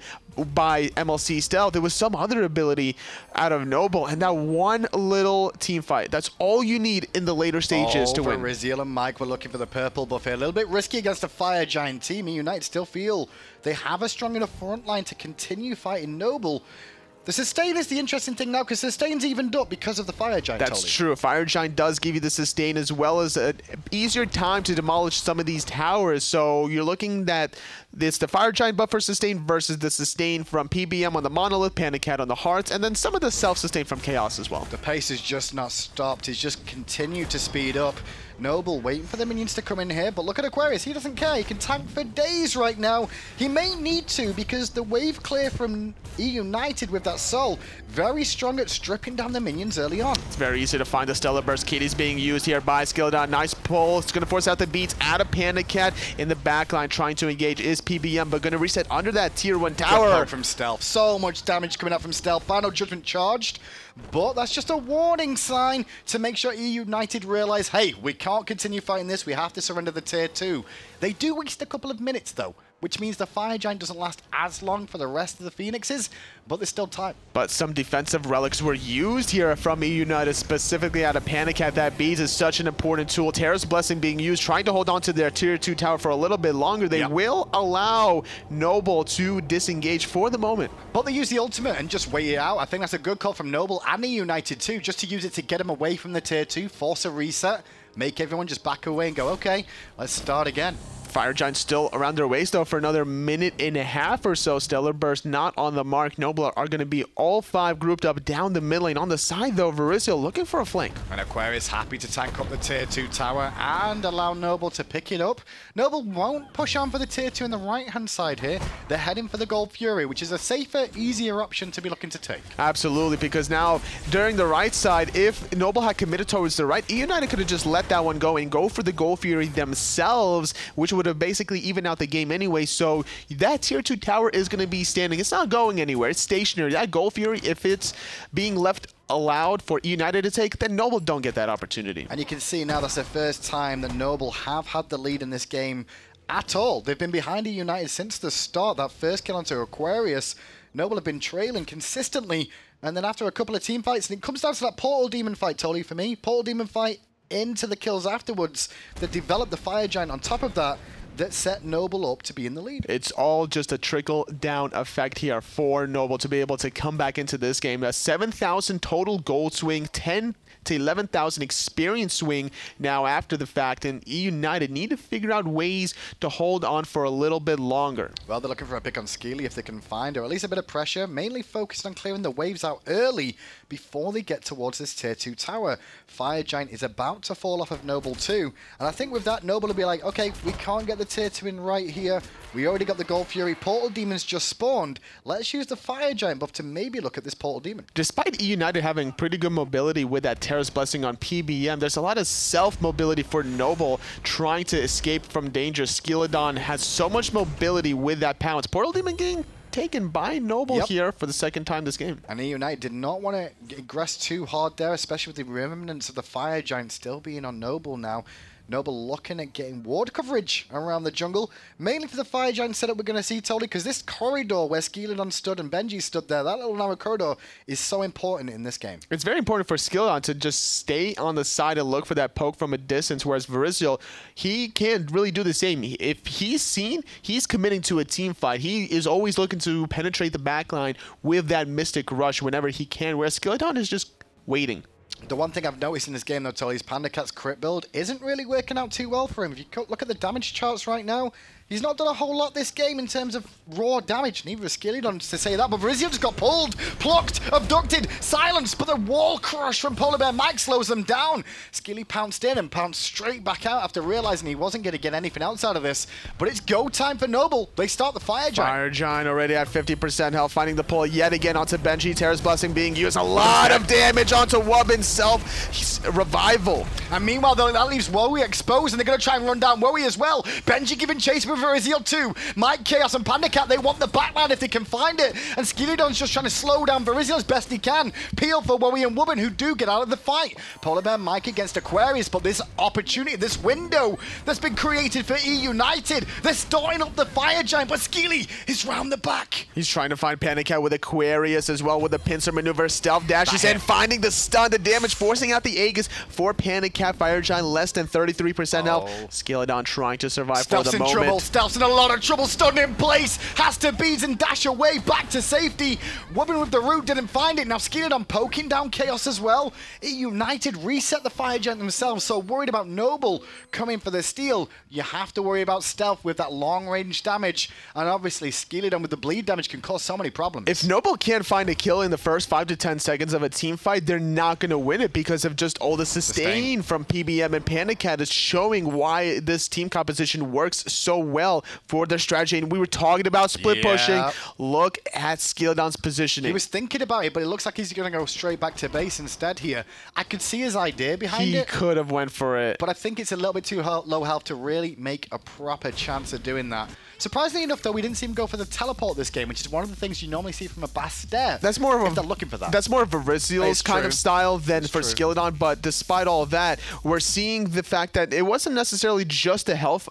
by MLC Stealth. There was some other ability out of Noble, and that one little team fight, that's all you need in the later stages to win. Veriziel and Mike were looking for the purple buff here. A little bit risky against a Fire Giant team. eUnited still feel they have a strong enough front line to continue fighting Noble. The sustain is the interesting thing now, because sustain's evened up because of the Fire Giant. That's true. Fire Giant does give you the sustain as well as an easier time to demolish some of these towers. So you're looking at it's the Fire Giant buff for sustain versus the sustain from PBM on the Monolith, Panda Cat on the Hearts, and then some of the self-sustain from Chaos as well. The pace has just not stopped. He's just continued to speed up. Noble waiting for the minions to come in here, but look at Aquarius. He doesn't care. He can tank for days right now. He may need to because the wave clear from eUnited with that soul, very strong at stripping down the minions early on. It's very easy to find the Stellar Burst. Kitty's being used here by Skeleton. Nice pull. It's going to force out the beats out of Panda Cat. In the backline trying to engage is PBM, but going to reset under that tier 1 tower. From Stealth. So much damage coming out from Stealth. Final Judgment charged. But that's just a warning sign to make sure eUnited realize, hey, we can't continue fighting this. We have to surrender the tier 2. They do waste a couple of minutes, though, which means the Fire Giant doesn't last as long for the rest of the Phoenixes, but there's still time. But some defensive relics were used here from eUnited, specifically out of Panda Cat. That beads is such an important tool. Terra's Blessing being used, trying to hold on to their tier 2 tower for a little bit longer. They will allow Noble to disengage for the moment. But they use the ultimate and just wait it out. I think that's a good call from Noble and eUnited too, just to use it to get them away from the tier 2, force a reset, make everyone just back away and go, okay, let's start again. Fire Giant still around their waist, though, for another minute and a half or so. Stellar Burst not on the mark. Noble are going to be all 5 grouped up down the mid lane. On the side, though, Veriziel looking for a flank. And Aquarius happy to tank up the tier 2 tower and allow Noble to pick it up. Noble won't push on for the tier 2 on the right-hand side here. They're heading for the Gold Fury, which is a safer, easier option to be looking to take. Absolutely, because now, during the right side, if Noble had committed towards the right, eUnited could have just let that one go and go for the Gold Fury themselves, which would have basically even out the game anyway. So that tier 2 tower is going to be standing. It's not going anywhere. It's stationary. That Gold Fury, if it's being left allowed for eUnited to take, then Noble don't get that opportunity. And you can see now that's the first time that Noble have had the lead in this game at all. They've been behind eUnited since the start. That first kill onto Aquarius, Noble have been trailing consistently, and then after a couple of team fights, and it comes down to that Portal Demon fight, Tolly, for me. Portal Demon fight into the kills afterwards that developed the Fire Giant on top of that set Noble up to be in the lead. It's all just a trickle-down effect here for Noble to be able to come back into this game. A 7,000 total gold swing, 10 to 11,000 experience swing now after the fact, and eUnited need to figure out ways to hold on for a little bit longer. Well, they're looking for a pick on Skeely if they can find, or at least a bit of pressure, mainly focused on clearing the waves out early before they get towards this tier 2 tower. Fire Giant is about to fall off of Noble too, and I think with that, Noble will be like, okay, we can't get the the tier 2 in right here. We already got the Gold Fury. Portal Demon's just spawned. Let's use the Fire Giant buff to maybe look at this Portal Demon. Despite eUnited having pretty good mobility with that Terra's Blessing on PBM, there's a lot of self-mobility for Noble trying to escape from danger. Skilladon has so much mobility with that pounce. Portal Demon getting taken by Noble here for the second time this game. And eUnited did not want to aggress too hard there, especially with the remnants of the Fire Giant still being on Noble now. Noble looking at getting ward coverage around the jungle, mainly for the Fire Giant setup we're going to see, totally, because this corridor where Skilladon stood and Benji stood there, that little narrow corridor is so important in this game. It's very important for Skilladon to just stay on the side and look for that poke from a distance, whereas Verizial, he can't really do the same. If he's seen, he's committing to a team fight. He is always looking to penetrate the backline with that Mystic Rush whenever he can, whereas Skilladon is just waiting. The one thing I've noticed in this game, though, Tolly, is Panda Cat's crit build isn't really working out too well for him. If you look at the damage charts right now, he's not done a whole lot this game in terms of raw damage. Neither is Skilladon to say that, but Verizial just got pulled, plucked, abducted, silenced, but the wall crush from Polar Bear Mike slows them down. Skilly pounced in and pounced straight back out after realizing he wasn't going to get anything else out of this. But it's go time for Noble. They start the Fire Giant. Fire Giant already at 50% health, finding the pull yet again onto Benji. Terra's Blessing being used. A lot of damage onto Wub himself. He's revival. And meanwhile, though, that leaves Wowie exposed, and they're going to try and run down Wowie as well. Benji giving chase with Verizial too. Mike, Chaos, and Panda Cat, they want the backline if they can find it. And Skilladon's just trying to slow down Verizial as best he can. Peel for Wowie and Wubbin, who do get out of the fight. Polar Bear Mike against Aquarius, but this opportunity, this window that's been created for eUnited, they're starting up the Fire Giant, but Skilly is round the back. He's trying to find Panda Cat with Aquarius as well with the pincer maneuver. Stealth dashes in, finding the stun, the damage, forcing out the Aegis for Panda Cat. Fire Giant less than 33% health. Skilladon trying to survive for the moment. Trouble. Stealth's in a lot of trouble. Stun in place. Has to beads and dash away back to safety. Wubbin with the root didn't find it. Now Skilladon poking down Chaos as well. eUnited reset the Fire Giant themselves, so worried about Noble coming for the steal. You have to worry about Stealth with that long range damage. And obviously Skilladon with the bleed damage can cause so many problems. If Noble can't find a kill in the first 5 to 10 seconds of a team fight, they're not going to win it because of just all the sustain from PBM, and Panda Cat is showing why this team composition works so well for their strategy. And we were talking about split pushing. Look at Skilladon's positioning. He was thinking about it, but it looks like he's going to go straight back to base instead here. I could see his idea behind it. He could have went for it. But I think it's a little bit too low health to really make a proper chance of doing that. Surprisingly enough, though, we didn't see him go for the teleport this game, which is one of the things you normally see from a Bastet. That's more of if they're looking for that. That's more of a Verizial's kind of style than for Skilladon. But despite all that, we're seeing the fact that it wasn't necessarily just a health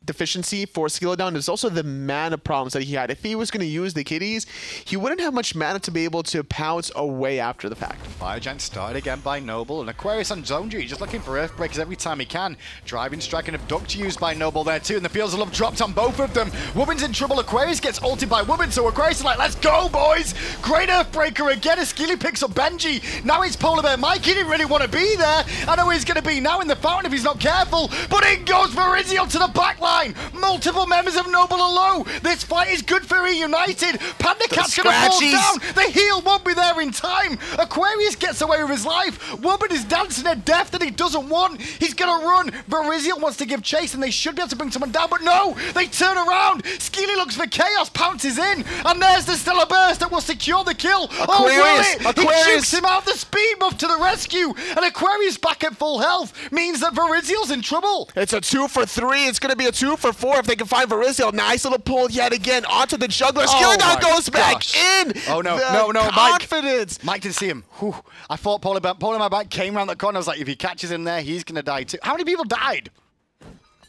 deficiency for Skilladon. It's also the mana problems that he had. If he was going to use the kitties, he wouldn't have much mana to be able to pounce away after the fact. Fire Giant started again by Noble, and Aquarius on zone duty, just looking for Earthbreakers every time he can. Driving, Strike, and Abduct used by Noble there too, and the Fields of Love dropped on both of them. Wubbin's in trouble. Aquarius gets ulted by Wubbin, so Aquarius is like, let's go, boys! Great Earthbreaker again as Skilly picks up Benji. Now it's Polar Bear Mike. He didn't really want to be there. I know he's going to be now in the fountain if he's not careful, but in goes Verizial to the backline. Multiple members of Noble are low. This fight is good for eUnited. Panda Cat's going to fall down. The heal won't be there in time. Aquarius gets away with his life. Wubbin is dancing a death that he doesn't want. He's going to run. Verizial wants to give chase, and they should be able to bring someone down, but no. They turn around. Skilly looks for Chaos, pounces in, and there's the Stellar Burst that will secure the kill. Aquarius, He shoots him out. The speed buff to the rescue, and Aquarius back at full health means that Verizial's in trouble. It's a 2 for 3. It's going to be a 2 for 4 if they can find Verizial. Nice little pull yet again onto the juggler. Skilladon goes back in. Oh no, no, confidence. Mike didn't see him. Whew. I thought Polar My Back came around the corner. I was like, if he catches him there, he's going to die too. How many people died?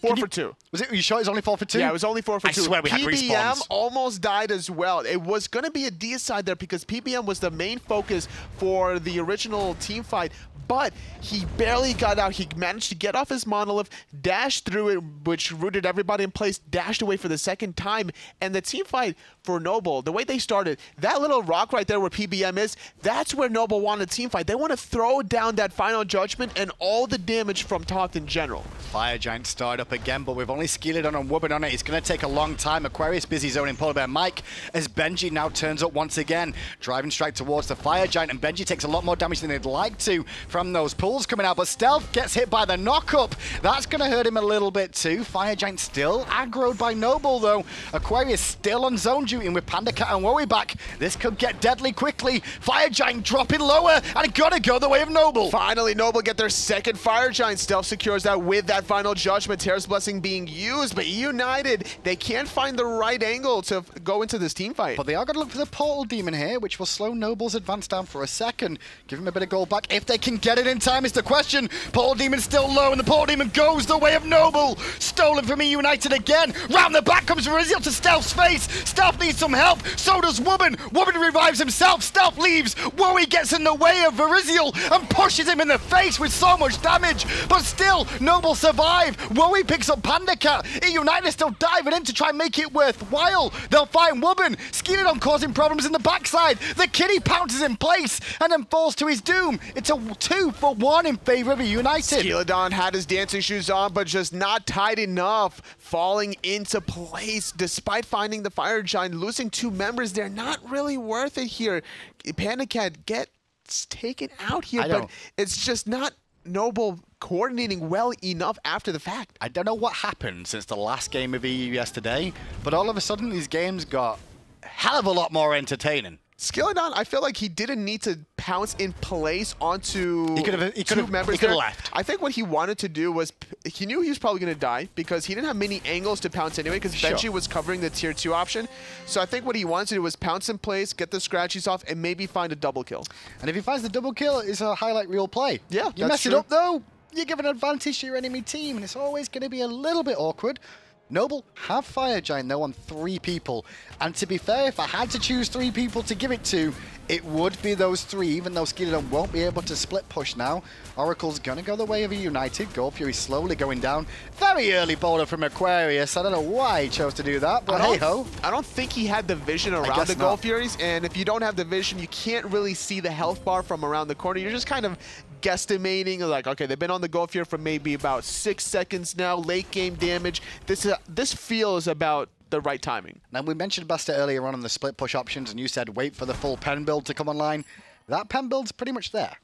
4 for 2. Was it? Are you sure it was only 4 for 2? Yeah, it was only 4 for 2. I swear we had respawns. PBM almost died as well. It was going to be a deicide there because PBM was the main focus for the original team fight, but he barely got out. He managed to get off his monolith, dashed through it, which rooted everybody in place, dashed away for the second time, and the team fight for Noble, the way they started, that little rock right there where PBM is, that's where Noble wanted a team fight. They want to throw down that final judgment and all the damage from Toth in general. Fire Giant started up again, but we've only Skilladon and Wubbin on it. It's going to take a long time. Aquarius busy zoning Polar Bear Mike as Benji now turns up once again. Driving strike towards the Fire Giant, and Benji takes a lot more damage than they'd like to from from those pools coming out, but Stealth gets hit by the knock-up. That's going to hurt him a little bit too. Fire Giant still aggroed by Noble, though. Aquarius still on zone duty, and with Panda Cat and Wowie back, this could get deadly quickly. Fire Giant dropping lower, and gotta go the way of Noble. Finally, Noble get their second Fire Giant. Stealth secures that with that final judgment. Terra's Blessing being used, but eUnited, they can't find the right angle to go into this team fight. But they are going to look for the Portal Demon here, which will slow Noble's advance down for a second. Give him a bit of gold back. If they can get it in time is the question. Portal Demon's still low, and the Portal Demon goes the way of Noble. Stolen from eUnited again. Round the back comes Viriziel to Stealth's face. Stealth needs some help. So does Woman. Woman revives himself. Stealth leaves. Wowie gets in the way of Viriziel and pushes him in the face with so much damage. But still, Noble survive. Wowie picks up Panda Cat. eUnited still diving in to try and make it worthwhile. They'll find Woman. Skeleton causing problems in the backside. The Kitty pounces in place and then falls to his doom. It's a 2-for-1 in favor of eUnited. Skeleton had his dancing shoes on, but just not tight enough. Falling into place despite finding the Fire Giant. Losing 2 members, they're not really worth it here. Panda Cat gets taken out here, but it's just not Noble coordinating well enough after the fact. I don't know what happened since the last game of EU yesterday, but all of a sudden these games got a hell of a lot more entertaining. Skeleton, I feel like he didn't need to pounce in place onto two members there. Left. I think what he wanted to do was, he knew he was probably going to die because he didn't have many angles to pounce anyway because Benji was covering the tier 2 option. So I think what he wanted to do was pounce in place, get the scratchies off, and maybe find a double kill. And if he finds the double kill, it's a highlight reel play. Yeah, you mess it up though, you give an advantage to your enemy team, and it's always going to be a little bit awkward. Noble have Fire Giant though on 3 people, and to be fair, if I had to choose 3 people to give it to, it would be those 3, even though Skeleton won't be able to split push now. Oracle's gonna go the way of eUnited. Gold Fury slowly going down. Very early boulder from Aquarius. I don't know why he chose to do that, but hey-ho. I don't think he had the vision around the Gold Furies, and if you don't have the vision, you can't really see the health bar from around the corner. You're just kind of guesstimating, like, okay, they've been on the Gold Fury for maybe about 6 seconds now, late game damage. This feels about the right timing. Now, we mentioned Buster earlier on the split push options, and you said wait for the full pen build to come online. That pen build's pretty much there.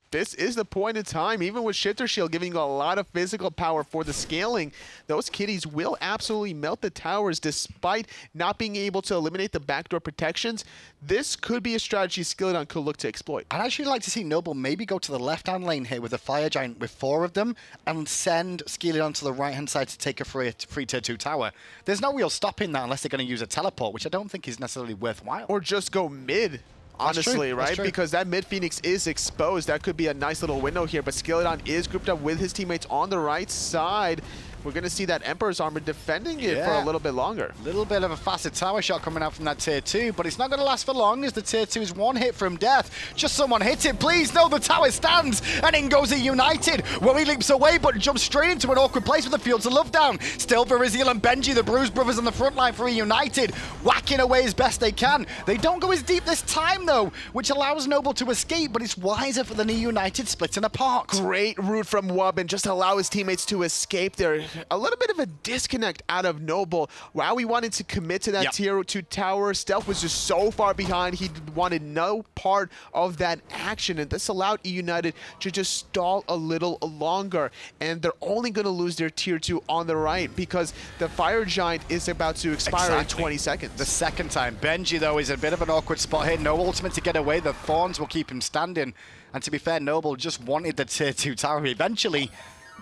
This is the point in time, even with Shifter Shield giving you a lot of physical power for the scaling, those kitties will absolutely melt the towers despite not being able to eliminate the backdoor protections. This could be a strategy Skeleton could look to exploit. I'd actually like to see Noble maybe go to the left-hand lane here with the Fire Giant with 4 of them and send Skeleton to the right-hand side to take a free tier 2 tower. There's no real stopping that unless they're going to use a teleport, which I don't think is necessarily worthwhile. Or just go mid. Honestly, right? Because that mid Phoenix is exposed. That could be a nice little window here, but Skeleton is grouped up with his teammates on the right side. We're going to see that Emperor's Armor defending it for a little bit longer. A little bit of a faster tower shot coming out from that tier 2, but it's not going to last for long as the tier 2 is 1 hit from death. Just someone hit it, please. No, the tower stands, and in goes eUnited. Wowie leaps away, but jumps straight into an awkward place with the Fields of Love down. Still Viriziel and Benji, the Bruise Brothers on the front line for eUnited, whacking away as best they can. They don't go as deep this time, though, which allows Noble to escape, but it's wiser for the eUnited splitting apart. Great route from Wubbin, just allow his teammates to escape there. A little bit of a disconnect out of Noble. While we wanted to commit to that tier 2 tower, Stealth was just so far behind. He wanted no part of that action, and this allowed eUnited to just stall a little longer. And they're only going to lose their tier 2 on the right because the Fire Giant is about to expire in 20 seconds. The second time. Benji, though, is a bit of an awkward spot here. No ultimate to get away. The Thorns will keep him standing. And to be fair, Noble just wanted the tier 2 tower. Eventually,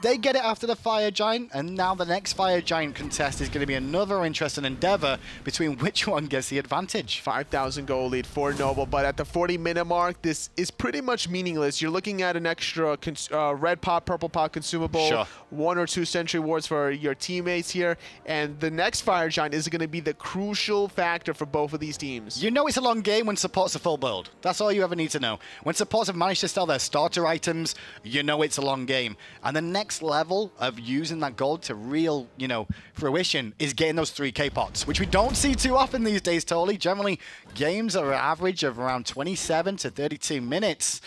they get it after the Fire Giant, and now the next Fire Giant contest is going to be another interesting endeavor between which one gets the advantage. 5,000 gold lead for Noble, but at the 40-minute mark, this is pretty much meaningless. You're looking at an extra red pot, purple pot consumable, 1 or 2 sentry wards for your teammates here, and the next Fire Giant is going to be the crucial factor for both of these teams. You know it's a long game when support's a full build. That's all you ever need to know. When supports have managed to sell their starter items, you know it's a long game. And the next level of using that gold to real, fruition is getting those 3K pots, which we don't see too often these days, totally. Generally, games are an average of around 27 to 32 minutes.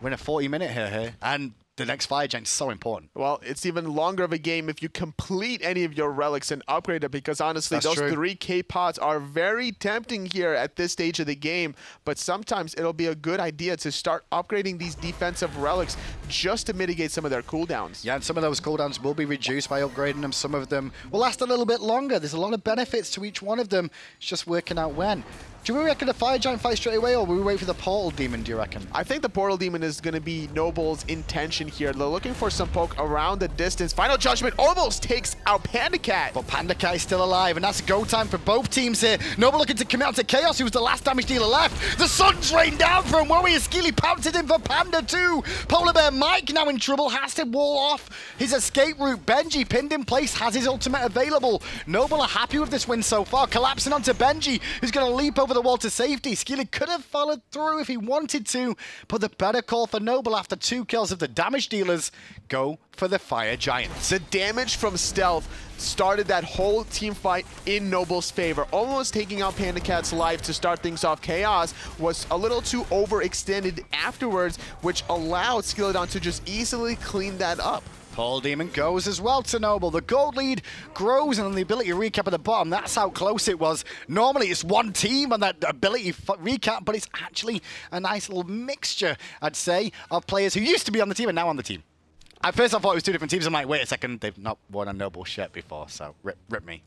We're in a 40-minute here, and the next Fire Giant's so important. Well, it's even longer of a game if you complete any of your relics and upgrade it, because honestly, those 3K pots are very tempting here at this stage of the game, but sometimes it'll be a good idea to start upgrading these defensive relics just to mitigate some of their cooldowns. Yeah, and some of those cooldowns will be reduced by upgrading them. Some of them will last a little bit longer. There's a lot of benefits to each one of them. It's just working out when. Do we reckon the Fire Giant fight straight away, or will we wait for the Portal Demon, do you reckon? I think the Portal Demon is going to be Noble's intention here. They're looking for some poke around the distance. Final Judgment almost takes out Panda Cat. But Panda Cat is still alive, and that's go time for both teams here. Noble looking to commit out to Chaos, who was the last damage dealer left. The sun's rained down from Warrior. Skilly pounced in for Panda too. Polar Bear Mike now in trouble, has to wall off his escape route. Benji pinned in place, has his ultimate available. Noble are happy with this win so far, collapsing onto Benji, who's going to leap over the wall to safety. Skilly could have followed through if he wanted to, but the better call for Noble after 2 kills of the damage dealers go for the Fire Giants. The damage from Stealth started that whole team fight in Noble's favor. Almost taking out Panda Cat's life to start things off. Chaos was a little too overextended afterwards, which allowed Skilladon to just easily clean that up. Paul Demon goes as well to Noble. The gold lead grows, and on the ability recap at the bottom, that's how close it was. Normally it's one team on that ability recap, but it's actually a nice little mixture, I'd say, of players who used to be on the team and now on the team. At first I thought it was 2 different teams. I'm like, wait a second, they've not worn a Noble shirt before, so rip me.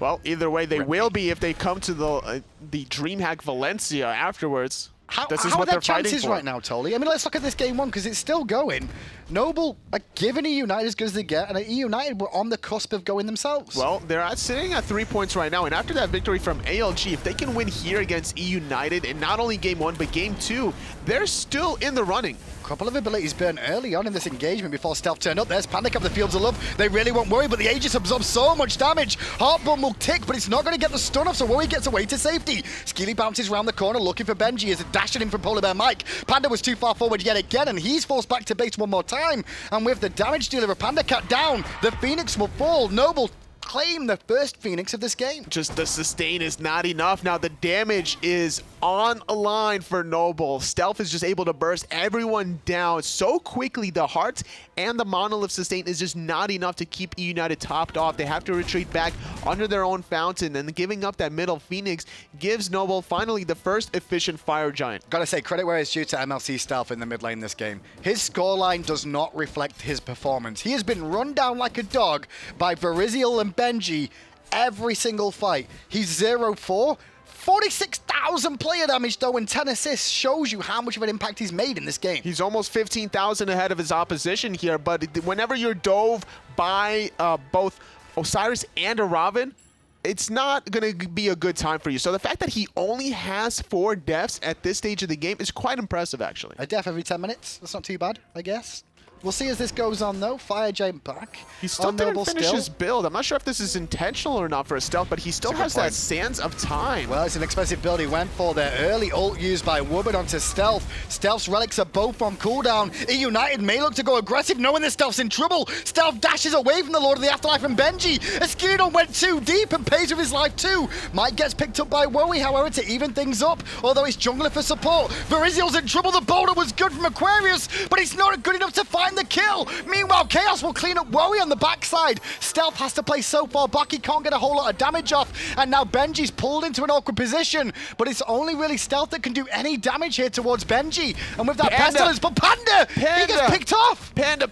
Well, either way, they will be if they come to the DreamHack Valencia afterwards. How are their chances right now, Tolly? I mean, let's look at this game 1, because it's still going. Noble are giving eUnited as good as they get, and eUnited were on the cusp of going themselves. Well, they're sitting at 3 points right now, and after that victory from ALG, if they can win here against eUnited, and not only game 1, but game 2, they're still in the running. Couple of abilities burned early on in this engagement before Stealth turned up. There's Panic up the Fields of Love. They really won't worry, but the Aegis absorbs so much damage. Heartbomb will tick, but it's not going to get the stun off, so Wowie gets away to safety. Skilly bounces around the corner looking for Benji as it dashed in from Polar Bear Mike. Panda was too far forward yet again, and he's forced back to base one more time. And with the damage dealer of Panda Cat down, the Phoenix will fall. Noble claim the first Phoenix of this game. Just the sustain is not enough. Now the damage is on a line for Noble. Stealth is just able to burst everyone down so quickly. The hearts and the monolith sustain is just not enough to keep eUnited topped off. They have to retreat back under their own fountain, and giving up that middle Phoenix gives Noble finally the first efficient Fire Giant. Gotta say, credit where it's due to MLC Stealth in the mid lane this game. His scoreline does not reflect his performance. He has been run down like a dog by Verizial and Benji every single fight. He's 0-4. 46,000 player damage though, and 10 assists shows you how much of an impact he's made in this game. He's almost 15,000 ahead of his opposition here, but whenever you're dove by both Osiris and a Robin, it's not going to be a good time for you. So the fact that he only has 4 deaths at this stage of the game is quite impressive, actually. A death every 10 minutes. That's not too bad, I guess. We'll see as this goes on, though. Fire Giant back. He still didn't finish his build. I'm not sure if this is intentional or not for a Stealth, but he still has that Sands of Time. Well, it's an expensive build he went for there. Early ult used by Woobin onto Stealth. Stealth's relics are both on cooldown. eUnited may look to go aggressive, knowing that Stealth's in trouble. Stealth dashes away from the Lord of the Afterlife and Benji. Escudon went too deep and pays with his life too. Mike gets picked up by Wowie, however, to even things up, although it's jungler for support. Verizial's in trouble. The boulder was good from Aquarius, but it's not good enough to find the kill. Meanwhile, Chaos will clean up Wowie on the backside. Stealth has to play so far back, he can't get a whole lot of damage off. And now Benji's pulled into an awkward position. But it's only really Stealth that can do any damage here towards Benji. And with that pestilence, but Panda, he gets picked off. Panda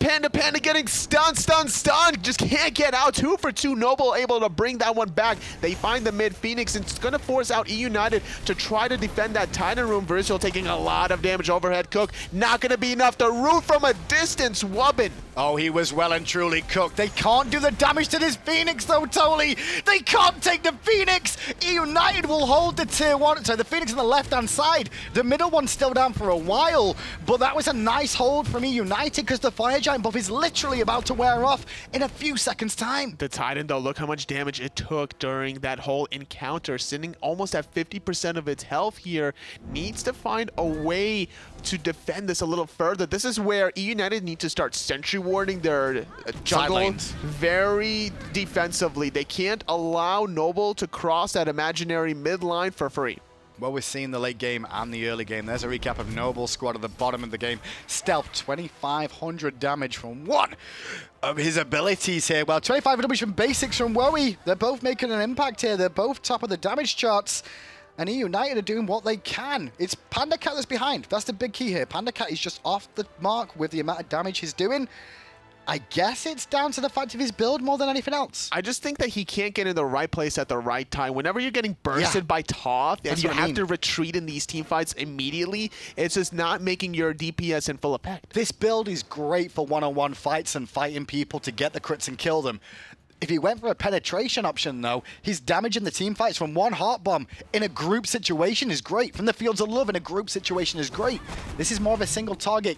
getting stunned. Just can't get out. 2 for 2. Noble able to bring that one back. They find the mid Phoenix, and it's going to force out eUnited to try to defend that Titan room. Verizial taking a lot of damage. Overhead cook. Not going to be enough. The root from a distance. Wubbin. Oh, he was well and truly cooked. They can't do the damage to this Phoenix, though, Tolly. They can't take the Phoenix. eUnited will hold the tier 1. So the Phoenix on the left-hand side. The middle one's still down for a while. But that was a nice hold from eUnited because the Fire Giant buff is literally about to wear off in a few seconds' time. The Titan, though, look how much damage it took during that whole encounter. Sitting almost at 50% of its health here. Needs to find a way to defend this a little further. This is where eUnited need to start sentry warding their jungle very defensively. They can't allow Noble to cross that imaginary mid line for free. Well, we're seeing the late game and the early game. There's a recap of Noble's squad at the bottom of the game. Stealth, 2,500 damage from one of his abilities here. Well, 2,500 damage from basics from Wowie. They're both making an impact here. They're both top of the damage charts. And eUnited are doing what they can. It's Panda Cat that's behind. That's the big key here. Panda Cat is just off the mark with the amount of damage he's doing. I guess it's down to the fact of his build more than anything else. I just think that he can't get in the right place at the right time. Whenever you're getting bursted by Toth and you have to retreat in these team fights immediately, it's just not making your DPS in full effect. This build is great for one-on-one fights and fighting people to get the crits and kill them. If he went for a penetration option, though, his damage in the team fights from one heart bomb in a group situation is great. From the Fields of Love in a group situation is great. This is more of a single target.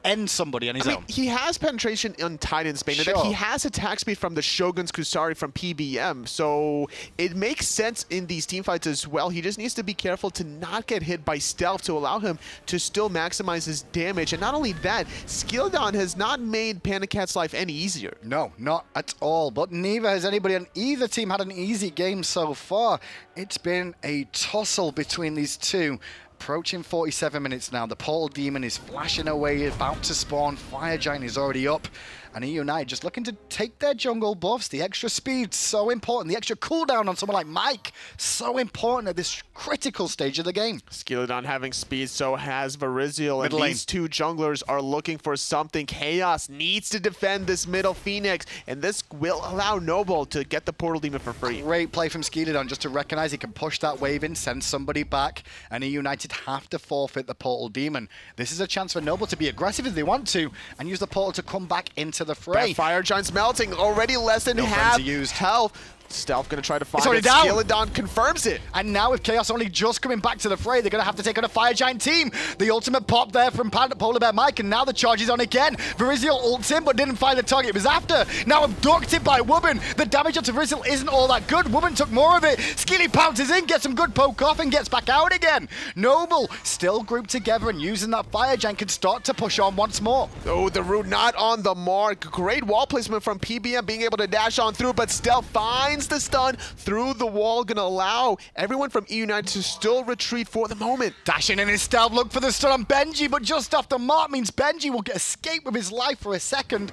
End somebody on his own. He has penetration on Titan's Bane, and then he has attack speed from the Shogun's Kusari from PBM, so it makes sense in these teamfights as well. He just needs to be careful to not get hit by stealth to allow him to still maximize his damage. And not only that, Skilldon has not made Panda Cat's life any easier. No, not at all, but neither has anybody on either team had an easy game so far. It's been a tussle between these two. Approaching 47 minutes now. The Portal Demon is flashing away, about to spawn. Fire Giant is already up. And eUnited just looking to take their jungle buffs. The extra speed, so important. The extra cooldown on someone like Mike, so important at this critical stage of the game. Skilldon having speed, so has Variziel. And these two junglers are looking for something. Chaos needs to defend this middle Phoenix, and this will allow Noble to get the Portal Demon for free. Great play from Skilldon just to recognize he can push that wave in, send somebody back, and eUnited have to forfeit the Portal Demon. This is a chance for Noble to be aggressive if they want to, and use the portal to come back into the fray. That Fire Giant's melting, already less than half health. Stealth going to try to find it. Skilldon confirms it. And now with Chaos only just coming back to the fray, they're going to have to take on a Fire Giant team. The ultimate pop there from Polar Bear Mike, and now the charge is on again. Variziel ults in, but didn't find the target it was after. Now abducted by Wubben. The damage onto Variziel isn't all that good. Wubben took more of it. Skilly pounces in, gets some good poke off, and gets back out again. Noble still grouped together, and using that Fire Giant can start to push on once more. Oh, the root not on the mark. Great wall placement from PBM, being able to dash on through, but Stealth finds the stun through the wall, gonna allow everyone from eUnited to still retreat for the moment. Dashing in his Stealth, look for the stun on Benji, but just off the mark means Benji will get escape with his life for a second.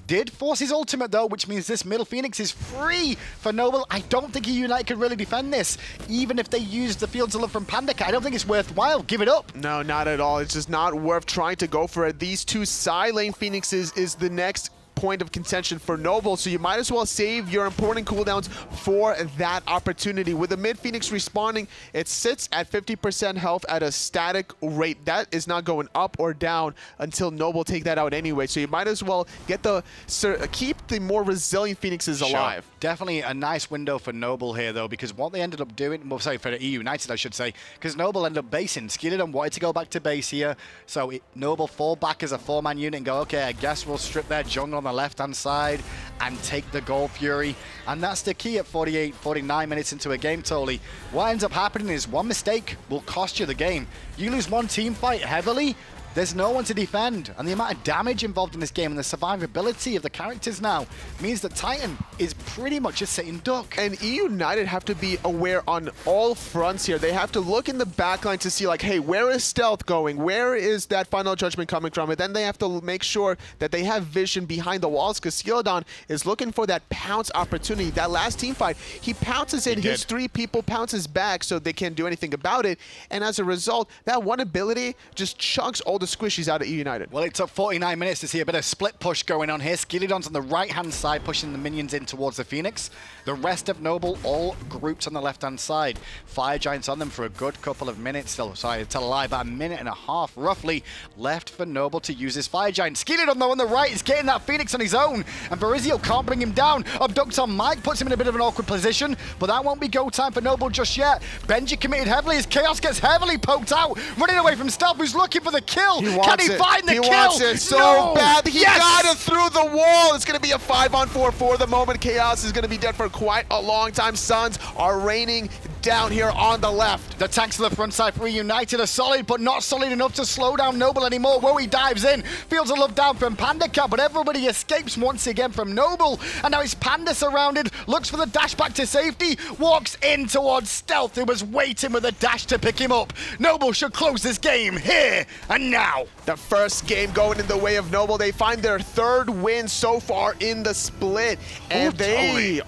Did force his ultimate though, which means this middle Phoenix is free for Noble. I don't think eUnited can really defend this, even if they use the Fields of Love from Panda Cat. I don't think it's worthwhile. Give it up. No, not at all. It's just not worth trying to go for it. These two side lane Phoenixes is the next point of contention for Noble, so you might as well save your important cooldowns for that opportunity. With the mid Phoenix respawning, it sits at 50% health at a static rate. That is not going up or down until Noble take that out anyway, so you might as well get keep the more resilient Phoenixes alive. Definitely a nice window for Noble here though, because what they ended up doing, well, sorry, for eUnited I should say, because Noble ended up basing. Skilldon wanted to go back to base here, so Noble fall back as a 4-man unit and go, okay, I guess we'll strip their jungle on the left-hand side and take the Gold Fury. And that's the key at 48, 49 minutes into a game, Tolly. What ends up happening is one mistake will cost you the game. You lose one team fight heavily, there's no one to defend, and the amount of damage involved in this game and the survivability of the characters now means that Titan is pretty much a sitting duck. And eUnited have to be aware on all fronts here. They have to look in the backline to see, like, hey, where is Stealth going? Where is that Final Judgment coming from? And then they have to make sure that they have vision behind the walls, because Skilldon is looking for that pounce opportunity. That last team fight, he pounces in, his 3 people pounces back so they can't do anything about it. And as a result, that one ability just chunks all the squishies out of eUnited. Well, it took 49 minutes to see a bit of split push going on here. Skilldon's on the right-hand side, pushing the minions in towards the Phoenix. The rest of Noble all grouped on the left-hand side. Fire Giants on them for a good couple of minutes. Still, sorry to tell a lie, about a minute and a half, roughly, left for Noble to use his Fire Giant. Skilldon, though, on the right is getting that Phoenix on his own, and Variziel can't bring him down. Abducts on Mike, puts him in a bit of an awkward position, but that won't be go time for Noble just yet. Benji committed heavily as Chaos gets heavily poked out, running away from Stealth, who's looking for the kill. Can he find the kill? He wants it so bad. He got it through the wall. It's going to be a 5-on-4 for the moment. Chaos is going to be dead for quite a long time. Suns are raining down here on the left. The tanks to the front side for eUnited are solid, but not solid enough to slow down Noble anymore. Whoa, he dives in. Feels a love down from Panda Cat, but everybody escapes once again from Noble. And now it's Panda surrounded, looks for the dash back to safety, walks in towards Stealth, who was waiting with a dash to pick him up. Noble should close this game here and now. The first game going in the way of Noble. They find their third win so far in the split, and they